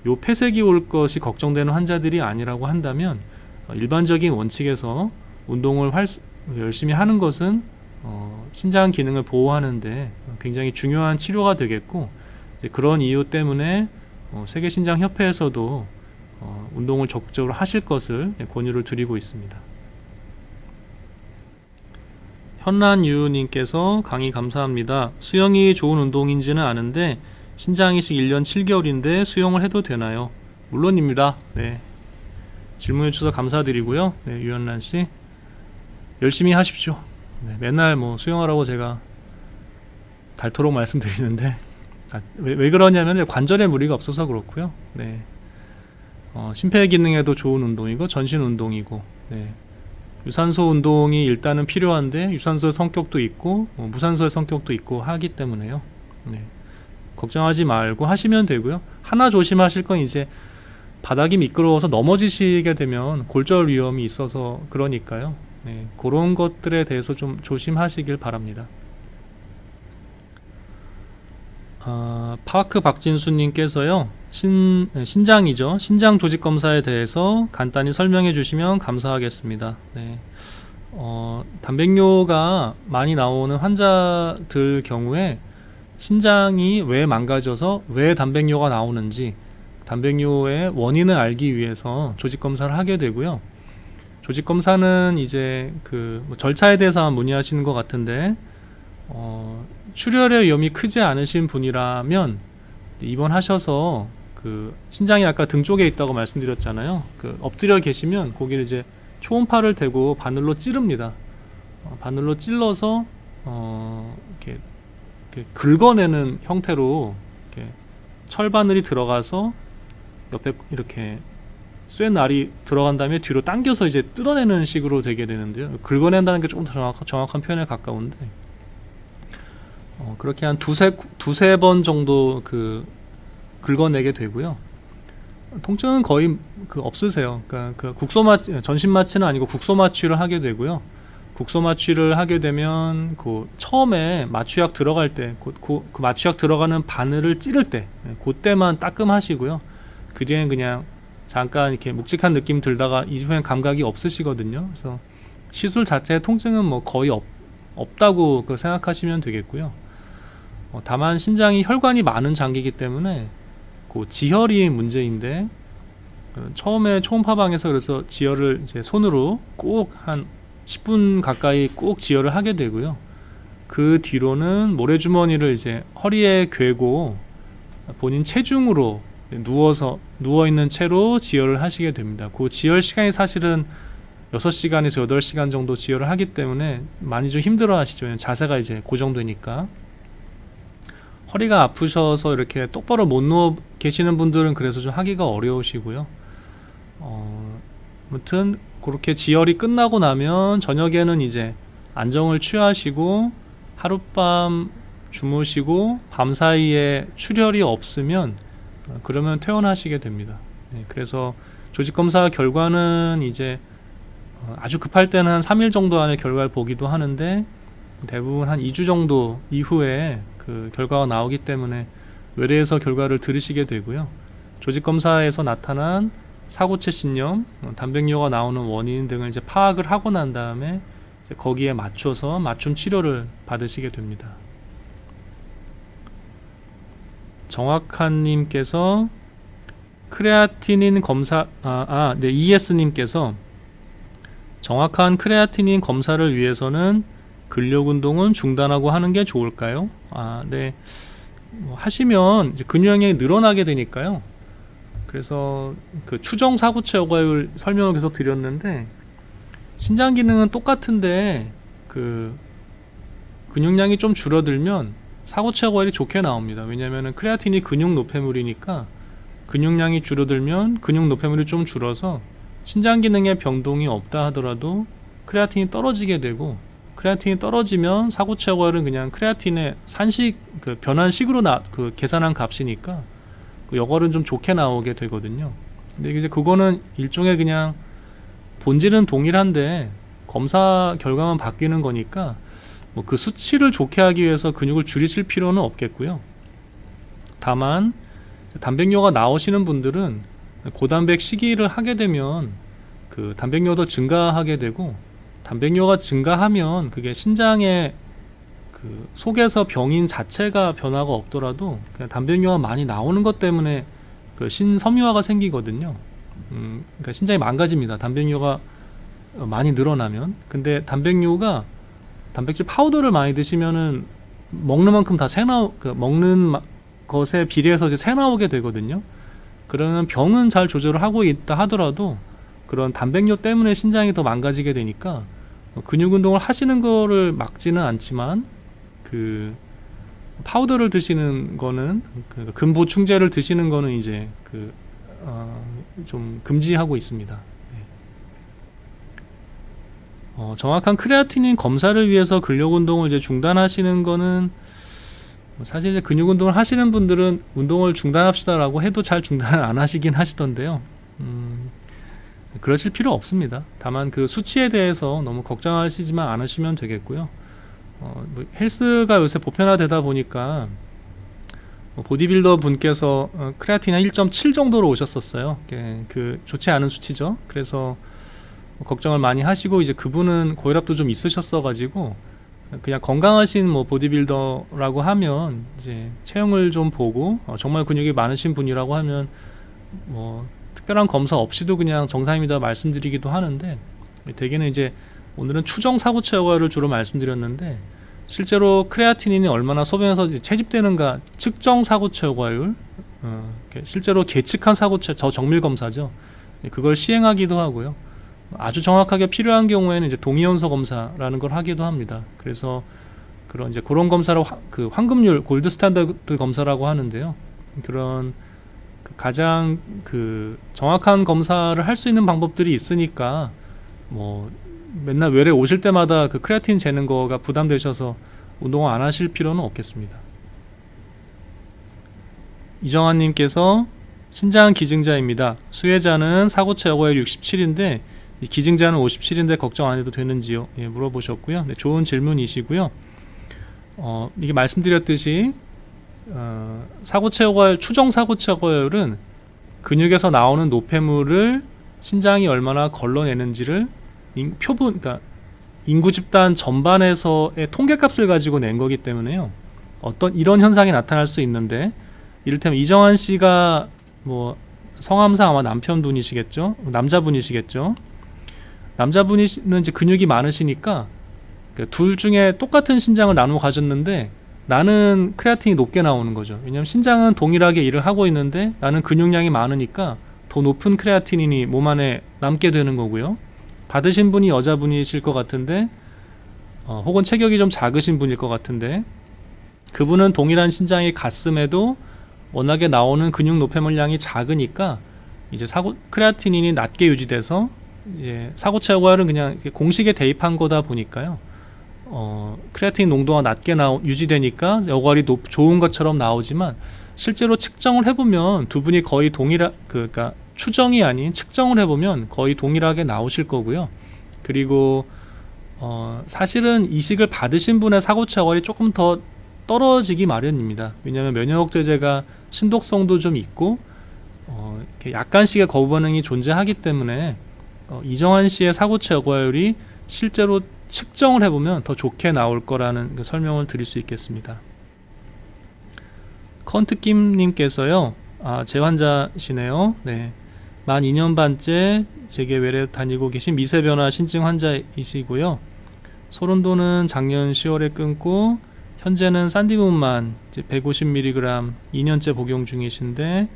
요 폐색이 올 것이 걱정되는 환자들이 아니라고 한다면 일반적인 원칙에서 운동을 열심히 하는 것은 신장 기능을 보호하는데 굉장히 중요한 치료가 되겠고, 이제 그런 이유 때문에 세계신장협회에서도 운동을 적극적으로 하실 것을 권유를 드리고 있습니다. 현란유님께서 강의 감사합니다. 수영이 좋은 운동인지는 아는데 신장이식 1년 7개월인데 수영을 해도 되나요? 물론입니다. 네. 질문해 주셔서 감사드리고요. 네, 유현란씨 열심히 하십시오. 네, 맨날 뭐 수영하라고 제가 닳도록 말씀드리는데 왜 그러냐면 관절에 무리가 없어서 그렇고요. 네. 심폐기능에도 좋은 운동이고 전신 운동이고, 네. 유산소 운동이 일단은 필요한데 유산소의 성격도 있고 무산소의 성격도 있고 하기 때문에요. 네. 걱정하지 말고 하시면 되고요. 하나 조심하실 건 이제 바닥이 미끄러워서 넘어지시게 되면 골절 위험이 있어서 그러니까요. 네. 그런 것들에 대해서 좀 조심하시길 바랍니다. 파크 박진수님께서요, 신장이죠. 신장 조직 검사에 대해서 간단히 설명해 주시면 감사하겠습니다. 네. 단백뇨가 많이 나오는 환자들 경우에 신장이 왜 망가져서 왜 단백뇨가 나오는지 단백뇨의 원인을 알기 위해서 조직 검사를 하게 되고요. 조직 검사는 이제 뭐 절차에 대해서 문의하시는 것 같은데, 출혈의 위험이 크지 않으신 분이라면 입원하셔서 신장이 아까 등 쪽에 있다고 말씀드렸잖아요. 엎드려 계시면 거기를 이제 초음파를 대고 바늘로 찌릅니다. 바늘로 찔러서 이렇게 긁어내는 형태로 이렇게 철바늘이 들어가서 옆에 이렇게 쇠날이 들어간 다음에 뒤로 당겨서 이제 뜯어내는 식으로 되게 되는데요. 긁어낸다는 게 조금 더 정확한 표현에 가까운데, 그렇게 한 두세 번 정도 긁어내게 되고요. 통증은 거의 없으세요. 그러니까 전신 마취는 아니고 국소 마취를 하게 되고요. 국소 마취를 하게 되면 처음에 마취약 들어갈 때 그 마취약 들어가는 바늘을 찌를 때 그때만 따끔하시고요. 그 뒤에는 그냥 잠깐 이렇게 묵직한 느낌 들다가 이후엔 감각이 없으시거든요. 그래서 시술 자체의 통증은 뭐 거의 없다고 생각하시면 되겠고요. 다만 신장이 혈관이 많은 장기이기 때문에 지혈이 문제인데, 처음에 초음파방에서 그래서 지혈을 이제 손으로 꾹 한 10분 가까이 꾹 지혈을 하게 되고요. 그 뒤로는 모래주머니를 이제 허리에 괴고 본인 체중으로 누워있는 채로 지혈을 하시게 됩니다. 그 지혈 시간이 사실은 6시간에서 8시간 정도 지혈을 하기 때문에 많이 좀 힘들어 하시죠. 자세가 이제 고정되니까. 허리가 아프셔서 이렇게 똑바로 못 누워 계시는 분들은 그래서 좀 하기가 어려우시고요. 아무튼 그렇게 지혈이 끝나고 나면 저녁에는 이제 안정을 취하시고 하룻밤 주무시고 밤사이에 출혈이 없으면 그러면 퇴원하시게 됩니다. 네, 그래서 조직검사 결과는 이제 아주 급할 때는 한 3일 정도 안에 결과를 보기도 하는데, 대부분 한 2주 정도 이후에 결과가 나오기 때문에 외래에서 결과를 들으시게 되고요. 조직검사에서 나타난 사고체 신염, 단백뇨가 나오는 원인 등을 이제 파악을 하고 난 다음에 이제 거기에 맞춰서 맞춤 치료를 받으시게 됩니다. 정확한님께서 크레아티닌 검사, 네, ES님께서 정확한 크레아티닌 검사를 위해서는 근력운동은 중단하고 하는 게 좋을까요? 네. 하시면 이제 근육량이 늘어나게 되니까요. 그래서 추정 사고체 여과율 설명을 계속 드렸는데, 신장 기능은 똑같은데 근육량이 좀 줄어들면 사고체 여과율이 좋게 나옵니다. 왜냐하면 크레아틴이 근육 노폐물이니까 근육량이 줄어들면 근육 노폐물이 좀 줄어서 신장 기능에 변동이 없다 하더라도 크레아틴이 떨어지게 되고, 크레아틴이 떨어지면 사고체 여과율은 그냥 크레아틴의 변환식으로 계산한 값이니까 여과율은 좀 좋게 나오게 되거든요. 근데 이제 그거는 일종의 그냥 본질은 동일한데 검사 결과만 바뀌는 거니까 뭐 수치를 좋게 하기 위해서 근육을 줄이실 필요는 없겠고요. 다만 단백뇨가 나오시는 분들은 고단백 식이를 하게 되면 단백뇨도 증가하게 되고, 단백뇨가 증가하면 그게 신장의 속에서 병인 자체가 변화가 없더라도 그냥 단백뇨가 많이 나오는 것 때문에 신섬유화가 생기거든요. 그러니까 신장이 망가집니다. 단백뇨가 많이 늘어나면. 근데 단백뇨가 단백질 파우더를 많이 드시면은 먹는 만큼 다 먹는 것에 비례해서 이제 새 나오게 되거든요. 그러면 병은 잘 조절을 하고 있다 하더라도 그런 단백뇨 때문에 신장이 더 망가지게 되니까 근육 운동을 하시는 거를 막지는 않지만 그 파우더를 드시는 거는 그 근보충제를 드시는 거는 이제 좀 금지하고 있습니다. 정확한 크레아티닌 검사를 위해서 근력 운동을 이제 중단하시는 거는 사실 이제 근육 운동을 하시는 분들은 운동을 중단합시다라고 해도 잘 중단을 안 하시긴 하시던데요. 그러실 필요 없습니다. 다만 그 수치에 대해서 너무 걱정하시지만 않으시면 되겠고요. 뭐 헬스가 요새 보편화되다 보니까 보디빌더 분께서 크레아틴 한 1.7 정도로 오셨었어요. 그 좋지 않은 수치죠. 그래서 걱정을 많이 하시고 이제 그분은 고혈압도 좀 있으셨어 가지고 그냥 건강하신 뭐 보디빌더라고 하면 이제 체형을 좀 보고 정말 근육이 많으신 분이라고 하면 뭐 특별한 검사 없이도 그냥 정상입니다 말씀드리기도 하는데, 대개는 이제 오늘은 추정 사고체 여과를 주로 말씀드렸는데 실제로 크레아티닌이 얼마나 소변에서 채집되는가 측정 사고체 여과율, 실제로 계측한 사고체 저정밀 검사죠. 그걸 시행하기도 하고요. 아주 정확하게 필요한 경우에는 이제 동위원소 검사라는 걸 하기도 합니다. 그래서 그런 이제 그런 검사를 그 황금률 골드 스탠다드 검사라고 하는데요. 그런 가장 그 정확한 검사를 할 수 있는 방법들이 있으니까 뭐 맨날 외래 오실 때마다 그 크레아틴 재는 거가 부담되셔서 운동을 안 하실 필요는 없겠습니다. 이정환님께서 신장 기증자입니다. 수혜자는 사고체 여과율 67인데 기증자는 57인데 걱정 안 해도 되는지요? 예, 물어보셨고요. 네, 좋은 질문이시고요. 이게 말씀드렸듯이 사고체 여과율, 추정 사고체 여과율은 근육에서 나오는 노폐물을 신장이 얼마나 걸러내는지를 표본, 그러니까 인구 집단 전반에서의 통계값을 가지고 낸 거기 때문에요. 어떤 이런 현상이 나타날 수 있는데, 이를테면 이정환 씨가 뭐 성함상 아마 남편분이시겠죠, 남자분이시겠죠. 남자분이는 이제 근육이 많으시니까 둘 중에 똑같은 신장을 나누어 가졌는데 나는 크레아틴이 높게 나오는 거죠. 왜냐하면 신장은 동일하게 일을 하고 있는데 나는 근육량이 많으니까 더 높은 크레아티닌이 몸 안에 남게 되는 거고요. 받으신 분이 여자분이실 것 같은데 혹은 체격이 좀 작으신 분일 것 같은데 그분은 동일한 신장이 갔음에도 워낙에 나오는 근육 노폐물량이 작으니까 이제 크레아티닌이 낮게 유지돼서 이제 사고체 여과율은 그냥 공식에 대입한 거다 보니까요. 크레아틴 농도가 낮게 유지되니까 여과율이 좋은 것처럼 나오지만 실제로 측정을 해보면 두 분이 거의 그러니까 추정이 아닌 측정을 해보면 거의 동일하게 나오실 거고요. 그리고 사실은 이식을 받으신 분의 사고체 여과율이 조금 더 떨어지기 마련입니다. 왜냐하면 면역제제가 신독성도 좀 있고 이렇게 약간씩의 거부 반응이 존재하기 때문에 이정환 씨의 사고체 여과율이 실제로 측정을 해보면 더 좋게 나올 거라는 설명을 드릴 수 있겠습니다. 컨트김님께서요, 제 환자시네요. 네, 만 2년 반째 제게 외래 다니고 계신 미세변화 신증 환자이시고요. 소른도는 작년 10월에 끊고 현재는 산디문만 150mg 2년째 복용 중이신데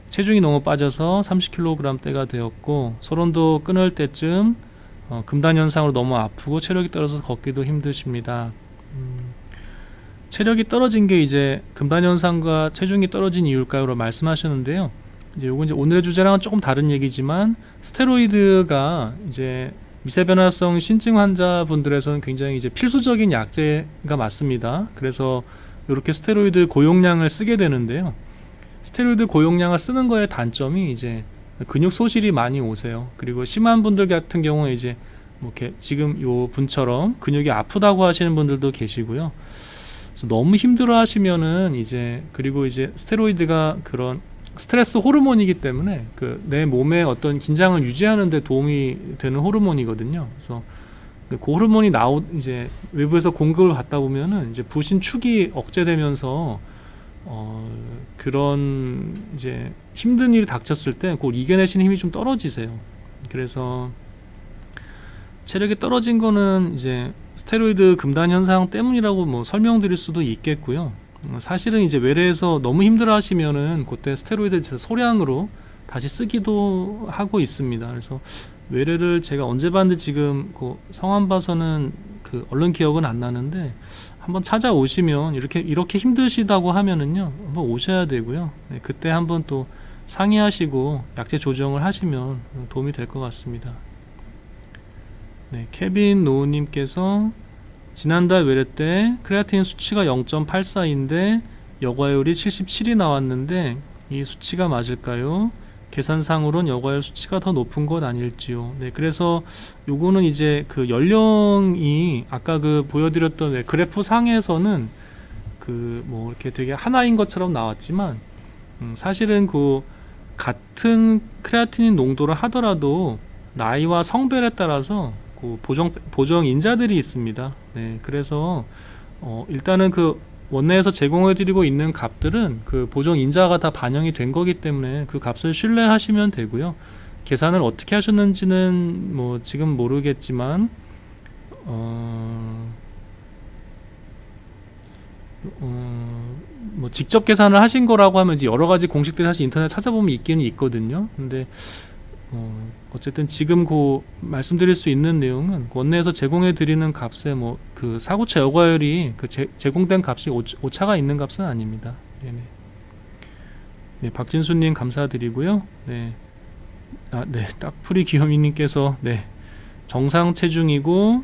체중이 너무 빠져서 30kg대가 되었고 소론도 끊을 때쯤 금단 현상으로 너무 아프고 체력이 떨어져서 걷기도 힘드십니다. 체력이 떨어진 게 이제 금단 현상과 체중이 떨어진 이유일까요?로 말씀하셨는데요. 이제 요건 이제 오늘의 주제랑은 조금 다른 얘기지만 스테로이드가 이제 미세변화성 신증 환자분들에서는 굉장히 이제 필수적인 약제가 맞습니다. 그래서 이렇게 스테로이드 고용량을 쓰게 되는데요. 스테로이드 고용량을 쓰는 거의 단점이 이제 근육 소실이 많이 오세요. 그리고 심한 분들 같은 경우에 이제 뭐 이렇게 지금 요 분처럼 근육이 아프다고 하시는 분들도 계시고요. 그래서 너무 힘들어 하시면은 이제 그리고 이제 스테로이드가 그런 스트레스 호르몬이기 때문에 그 내 몸의 어떤 긴장을 유지하는 데 도움이 되는 호르몬이거든요. 그래서 그 호르몬이 이제 외부에서 공급을 받다 보면은 이제 부신축이 억제되면서 그런 이제 힘든 일이 닥쳤을 때 그걸 이겨내시는 힘이 좀 떨어지세요. 그래서 체력이 떨어진 거는 이제 스테로이드 금단 현상 때문이라고 뭐 설명드릴 수도 있겠고요. 사실은 이제 외래에서 너무 힘들어하시면은 그때 스테로이드 소량으로 다시 쓰기도 하고 있습니다. 그래서 외래를 제가 언제 봤는지 지금 그 성함 봐서는 그 얼른 기억은 안 나는데, 한번 찾아오시면 이렇게 힘드시다고 하면은요 한번 오셔야 되고요. 네, 그때 한번 또 상의하시고 약제 조정을 하시면 도움이 될 것 같습니다. 네, 케빈 노우님께서 지난달 외래 때 크레아틴 수치가 0.84인데 여과율이 77이 나왔는데 이 수치가 맞을까요? 계산상으론 여과율 수치가 더 높은 것 아닐지요. 네, 그래서 요거는 이제 그 연령이 아까 그 보여드렸던 그래프 상에서는 그 뭐 이렇게 되게 하나인 것처럼 나왔지만, 사실은 그 같은 크레아틴인 농도를 하더라도 나이와 성별에 따라서 그 보정 인자들이 있습니다. 네, 그래서 일단은 그 원내에서 제공해드리고 있는 값들은 그 보정 인자가 다 반영이 된 거기 때문에 그 값을 신뢰하시면 되고요. 계산을 어떻게 하셨는지는 뭐 지금 모르겠지만 뭐 직접 계산을 하신 거라고 하면 이제 여러 가지 공식들이 사실 인터넷 찾아보면 있기는 있거든요. 근데 어쨌든 지금 그 말씀드릴 수 있는 내용은 원내에서 제공해 드리는 값에 뭐 그 사고차 여과율이 그 제공된 값이 오차가 있는 값은 아닙니다. 네네. 네, 박진수님 감사드리고요. 네, 네, 딱풀이 귀요미님께서 네, 정상 체중이고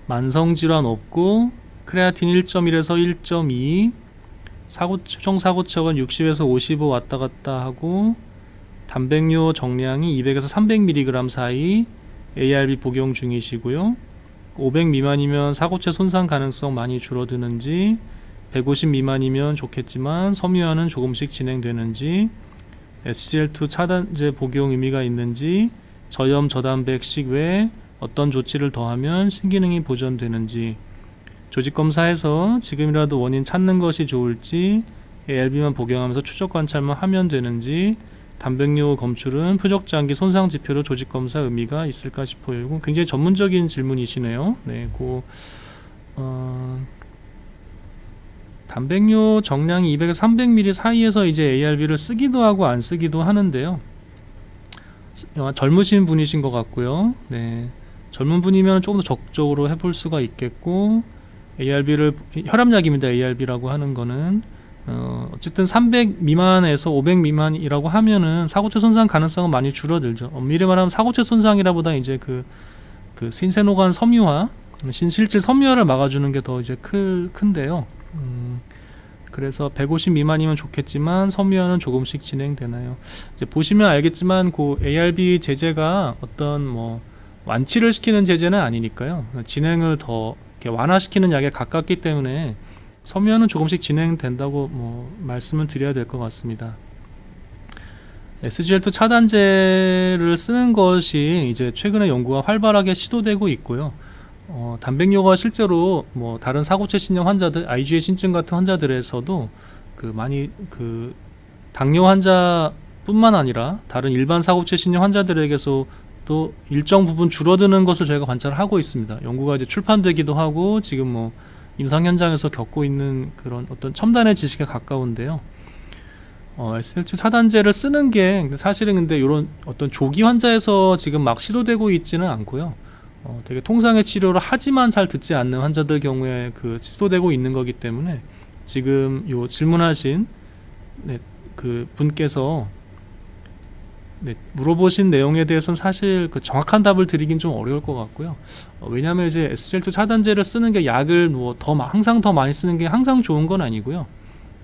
만성 질환 없고 크레아틴 1.1에서 1.2, 총 사고척은 60에서 55 왔다 갔다 하고 단백뇨 정량이 200에서 300mg 사이, ARB 복용 중이시고요. 500 미만이면 사고체 손상 가능성 많이 줄어드는지, 150 미만이면 좋겠지만 섬유화는 조금씩 진행되는지, SGLT 차단제 복용 의미가 있는지, 저염 저단백식 외에 어떤 조치를 더하면 신기능이 보존되는지, 조직검사에서 지금이라도 원인 찾는 것이 좋을지, ARB만 복용하면서 추적 관찰만 하면 되는지, 단백뇨 검출은 표적장기 손상 지표로 조직검사 의미가 있을까 싶어요. 굉장히 전문적인 질문이시네요. 네, 단백뇨 정량이 200에서 300ml 사이에서 이제 ARB를 쓰기도 하고 안 쓰기도 하는데요. 젊으신 분이신 것 같고요. 네, 젊은 분이면 조금 더 적극적으로 해볼 수가 있겠고, ARB를 혈압약입니다. ARB라고 하는 거는 어쨌든 300 미만에서 500 미만이라고 하면은 사고체 손상 가능성은 많이 줄어들죠. 엄밀히 말하면 사고체 손상이라보다 이제 그 신세노간 섬유화, 신실질 섬유화를 막아주는 게 더 이제 큰데요. 그래서 150 미만이면 좋겠지만 섬유화는 조금씩 진행되나요? 이제 보시면 알겠지만 그 ARB 제제가 어떤 뭐 완치를 시키는 제제는 아니니까요. 진행을 더 이렇게 완화시키는 약에 가깝기 때문에 섬유화는 조금씩 진행된다고 뭐 말씀을 드려야 될 것 같습니다. SGLT 차단제를 쓰는 것이 이제 최근에 연구가 활발하게 시도되고 있고요. 단백뇨가 실제로 뭐 다른 사고체 신형 환자들, IgA 신증 같은 환자들에서도 많이 당뇨 환자뿐만 아니라 다른 일반 사고체 신형 환자들에게서 또 일정 부분 줄어드는 것을 저희가 관찰하고 있습니다. 연구가 이제 출판되기도 하고 지금 뭐 임상 현장에서 겪고 있는 그런 어떤 첨단의 지식에 가까운데요. SGLT 차단제를 쓰는 게 사실은 근데 이런 어떤 조기 환자에서 지금 막 시도되고 있지는 않고요. 되게 통상의 치료를 하지만 잘 듣지 않는 환자들 경우에 시도되고 있는 거기 때문에 지금 요 질문하신 그 분께서 물어보신 내용에 대해서는 사실 정확한 답을 드리긴 좀 어려울 것 같고요. 왜냐하면 이제 SGLT 차단제를 쓰는 게 약을 뭐 항상 더 많이 쓰는 게 항상 좋은 건 아니고요.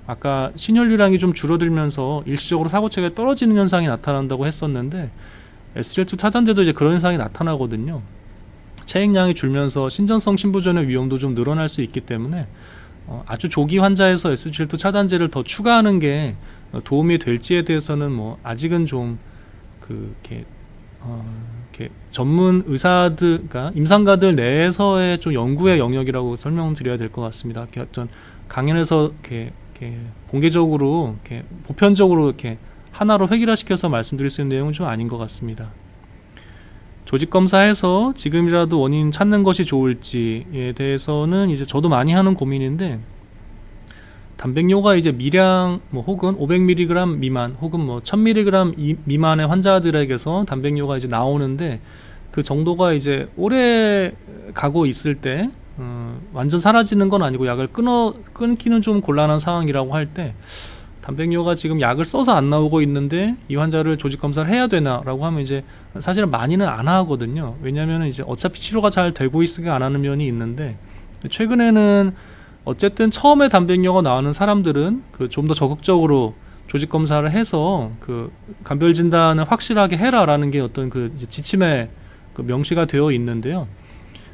아까 신혈류량이 좀 줄어들면서 일시적으로 사고체가 떨어지는 현상이 나타난다고 했었는데 SGLT 차단제도 이제 그런 현상이 나타나거든요. 체액량이 줄면서 신전성 신부전의 위험도 좀 늘어날 수 있기 때문에 아주 조기 환자에서 SGLT 차단제를 더 추가하는 게 도움이 될지에 대해서는 뭐 아직은 좀 이렇게 전문 의사들, 그러니까 임상가들 내에서의 좀 연구의 영역이라고 설명드려야 될 것 같습니다. 이렇게 어떤 강연에서 이렇게 공개적으로 보편적으로 이렇게 하나로 획일화시켜서 말씀드릴 수 있는 내용은 좀 아닌 것 같습니다. 조직 검사해서 지금이라도 원인 찾는 것이 좋을지에 대해서는 이제 저도 많이 하는 고민인데, 단백뇨가 이제 미량 혹은 500mg 미만 혹은 1000mg 미만의 환자들에게서 단백뇨가 이제 나오는데, 그 정도가 이제 오래 가고 있을 때 완전 사라지는 건 아니고 약을 끊기는 좀 곤란한 상황이라고 할 때, 단백뇨가 지금 약을 써서 안 나오고 있는데 이 환자를 조직 검사를 해야 되나라고 하면 이제 사실은 많이는 안 하거든요. 왜냐하면 이제 어차피 치료가 잘 되고 있으니까 안 하는 면이 있는데, 최근에는 어쨌든 처음에 단백뇨가 나오는 사람들은 그 좀 더 적극적으로 조직 검사를 해서 그 간별 진단을 확실하게 해라라는 게 어떤 그 이제 지침에 그 명시가 되어 있는데요.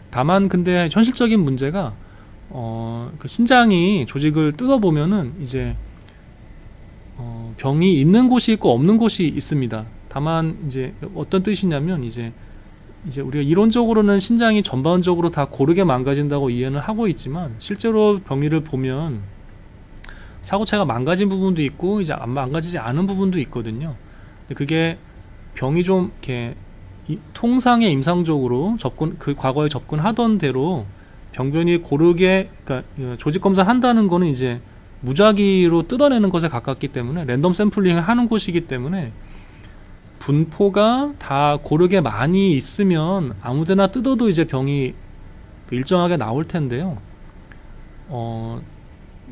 다만 근데 현실적인 문제가 그 신장이 조직을 뜯어보면은 이제 병이 있는 곳이 있고 없는 곳이 있습니다. 다만 이제 어떤 뜻이냐면 이제 우리가 이론적으로는 신장이 전반적으로 다 고르게 망가진다고 이해는 하고 있지만, 실제로 병리를 보면 사고체가 망가진 부분도 있고 이제 안 망가지지 않은 부분도 있거든요. 근데 그게 병이 좀 이렇게 통상의 임상적으로 그 과거에 접근하던 대로 병변이 고르게, 그러니까 조직 검사를 한다는 거는 이제 무작위로 뜯어내는 것에 가깝기 때문에, 랜덤 샘플링을 하는 곳이기 때문에 분포가 다 고르게 많이 있으면 아무데나 뜯어도 이제 병이 일정하게 나올 텐데요.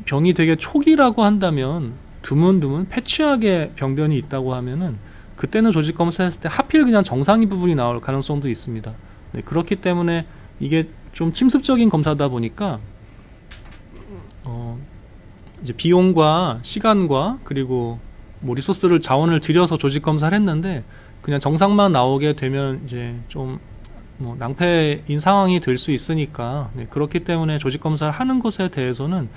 병이 되게 초기라고 한다면, 드문드문 패치하게 병변이 있다고 하면은 그때는 조직 검사했을 때 하필 그냥 정상인 부분이 나올 가능성도 있습니다. 네, 그렇기 때문에 이게 좀 침습적인 검사다 보니까 이제 비용과 시간과 그리고 리소스를 자원을 들여서 조직 검사를 했는데 그냥 정상만 나오게 되면 이제 좀 낭패인 상황이 될 수 있으니까, 네, 그렇기 때문에 조직 검사를 하는 것에 대해서는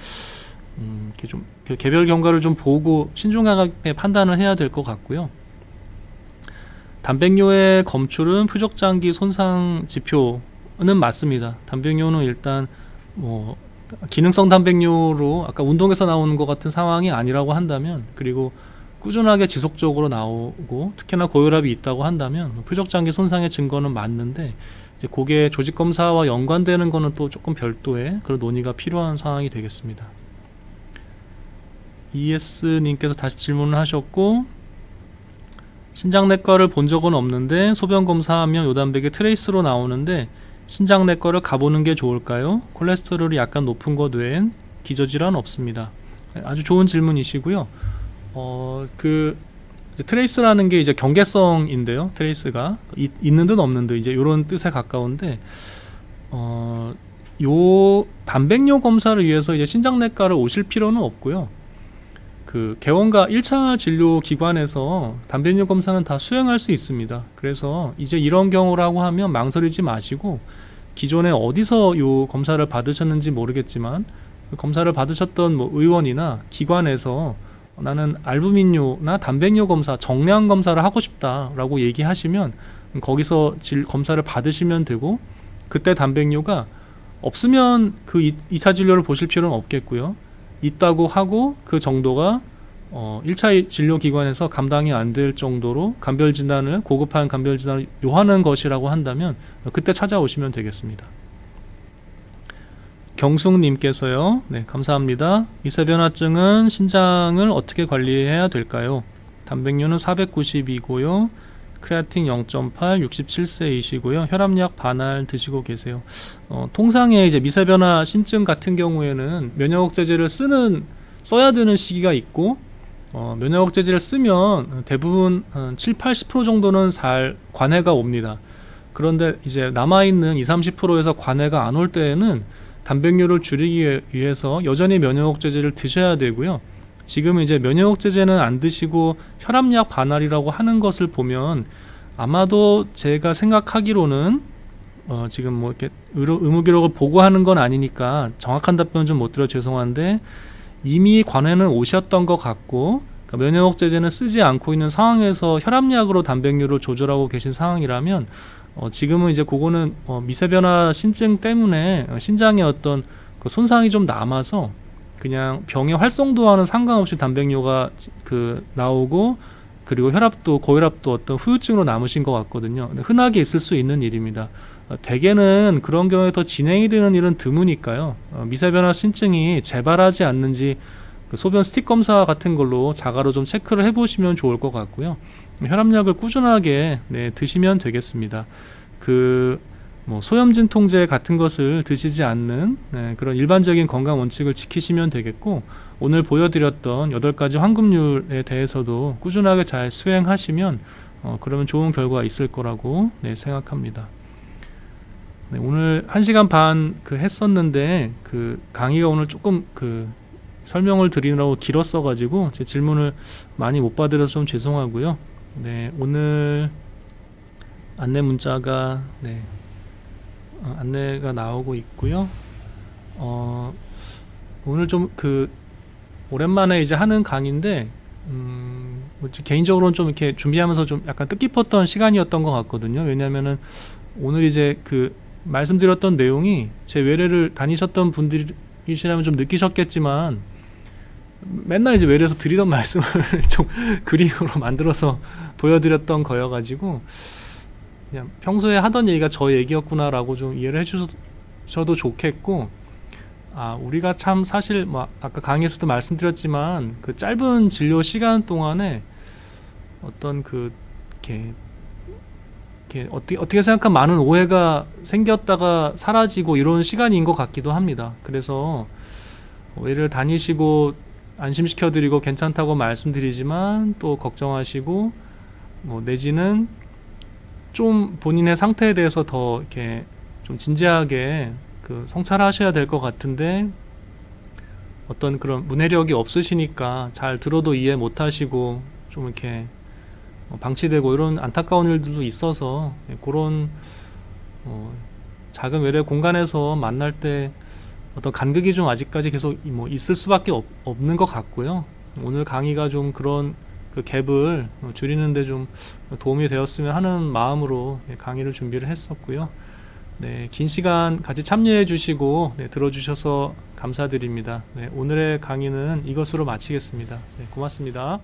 이렇게 좀 개별 경과를 좀 보고 신중하게 판단을 해야 될 것 같고요. 단백뇨의 검출은 표적장기 손상 지표는 맞습니다. 단백뇨는 일단 기능성 단백뇨로 아까 운동에서 나오는 것 같은 상황이 아니라고 한다면, 그리고 꾸준하게 지속적으로 나오고 특히나 고혈압이 있다고 한다면 표적장기 손상의 증거는 맞는데, 이제 그게 조직 검사와 연관되는 거는 또 조금 별도의 그런 논의가 필요한 상황이 되겠습니다. ES님께서 다시 질문을 하셨고, 신장내과를 본 적은 없는데 소변 검사하면 요단백이 트레이스로 나오는데 신장내과를 가보는 게 좋을까요? 콜레스테롤이 약간 높은 것 외엔 기저질환 없습니다. 아주 좋은 질문이시고요. 그 트레이스라는 게 이제 경계성인데요. 트레이스가 있는 듯 없는 듯 이제 이런 뜻에 가까운데, 요 단백뇨 검사를 위해서 이제 신장내과를 오실 필요는 없고요. 그 개원과 1차 진료 기관에서 단백뇨 검사는 다 수행할 수 있습니다. 그래서 이제 이런 경우라고 하면 망설이지 마시고, 기존에 어디서 요 검사를 받으셨는지 모르겠지만 그 검사를 받으셨던 의원이나 기관에서 나는 알부민뇨나 단백뇨 검사, 정량 검사를 하고 싶다라고 얘기하시면 거기서 검사를 받으시면 되고, 그때 단백뇨가 없으면 그 2차 진료를 보실 필요는 없겠고요. 있다고 하고 그 정도가 1차 진료기관에서 감당이 안 될 정도로 고급한 간별 진단을 요하는 것이라고 한다면 그때 찾아오시면 되겠습니다. 경숙님께서요. 네, 감사합니다. 미세변화증은 신장을 어떻게 관리해야 될까요? 단백뇨는 490이고요. 크레아틴 0.8, 67세이시고요. 혈압약 반알 드시고 계세요. 통상의 이제 미세변화 신증 같은 경우에는 면역억제제를 써야 되는 시기가 있고, 면역억제제를 쓰면 대부분 7-80% 정도는 관해가 옵니다. 그런데 이제 남아있는 20-30%에서 관해가 안 올 때에는 단백뇨를 줄이기 위해서 여전히 면역억제제를 드셔야 되고요. 지금 이제 면역억제제는 안 드시고 혈압약 반알이라고 하는 것을 보면 아마도 제가 생각하기로는 지금 이렇게 의무기록을 보고하는 건 아니니까 정확한 답변은 좀 못 드려 죄송한데, 이미 관해는 오셨던 것 같고, 그러니까 면역억제제는 쓰지 않고 있는 상황에서 혈압약으로 단백뇨를 조절하고 계신 상황이라면 지금은 이제 그거는 미세변화 신증 때문에 신장에 어떤 그 손상이 좀 남아서 그냥 병의 활성도와는 상관없이 단백뇨가 나오고 그리고 혈압도 고혈압도 어떤 후유증으로 남으신 것 같거든요. 근데 흔하게 있을 수 있는 일입니다. 대개는 그런 경우에 더 진행이 되는 일은 드무니까요. 미세변화 신증이 재발하지 않는지 그 소변 스틱 검사 같은 걸로 자가로 좀 체크를 해보시면 좋을 것 같고요. 혈압약을 꾸준하게 드시면 되겠습니다. 뭐 소염진통제 같은 것을 드시지 않는 그런 일반적인 건강 원칙을 지키시면 되겠고, 오늘 보여드렸던 8가지 황금률에 대해서도 꾸준하게 잘 수행하시면 그러면 좋은 결과가 있을 거라고 생각합니다. 오늘 1시간 반 했었는데 그 강의가 오늘 조금 설명을 드리느라고 길었어 가지고 제 질문을 많이 못 받으려서 좀 죄송하고요. 오늘 안내 문자가 안내가 나오고 있고요. 오늘 좀 오랜만에 이제 하는 강의인데 개인적으로는 좀 이렇게 준비하면서 좀 약간 뜻깊었던 시간이었던 것 같거든요. 왜냐하면은 오늘 이제 말씀드렸던 내용이 제 외래를 다니셨던 분들이시라면 좀 느끼셨겠지만, 맨날 이제 외래에서 드리던 말씀을 좀 그림으로 만들어서 보여드렸던 거여가지고 그냥 평소에 하던 얘기가 저 얘기였구나라고 좀 이해를 해주셔도 좋겠고, 우리가 참 사실 뭐 아까 강의에서도 말씀드렸지만 그 짧은 진료 시간 동안에 어떤 어떻게 생각하면 많은 오해가 생겼다가 사라지고 이런 시간인 것 같기도 합니다. 그래서 외래를 다니시고 안심시켜드리고 괜찮다고 말씀드리지만 또 걱정하시고 내지는 좀 본인의 상태에 대해서 더 이렇게 좀 진지하게 성찰하셔야 될 것 같은데 어떤 그런 문해력이 없으시니까 잘 들어도 이해 못하시고 좀 이렇게 방치되고 이런 안타까운 일들도 있어서 그런 작은 외래 공간에서 만날 때 어떤 간극이 좀 아직까지 계속 있을 수밖에 없는 것 같고요. 오늘 강의가 좀 그런 갭을 줄이는데 좀 도움이 되었으면 하는 마음으로 강의를 준비를 했었고요. 긴 시간 같이 참여해 주시고 들어주셔서 감사드립니다. 오늘의 강의는 이것으로 마치겠습니다. 고맙습니다.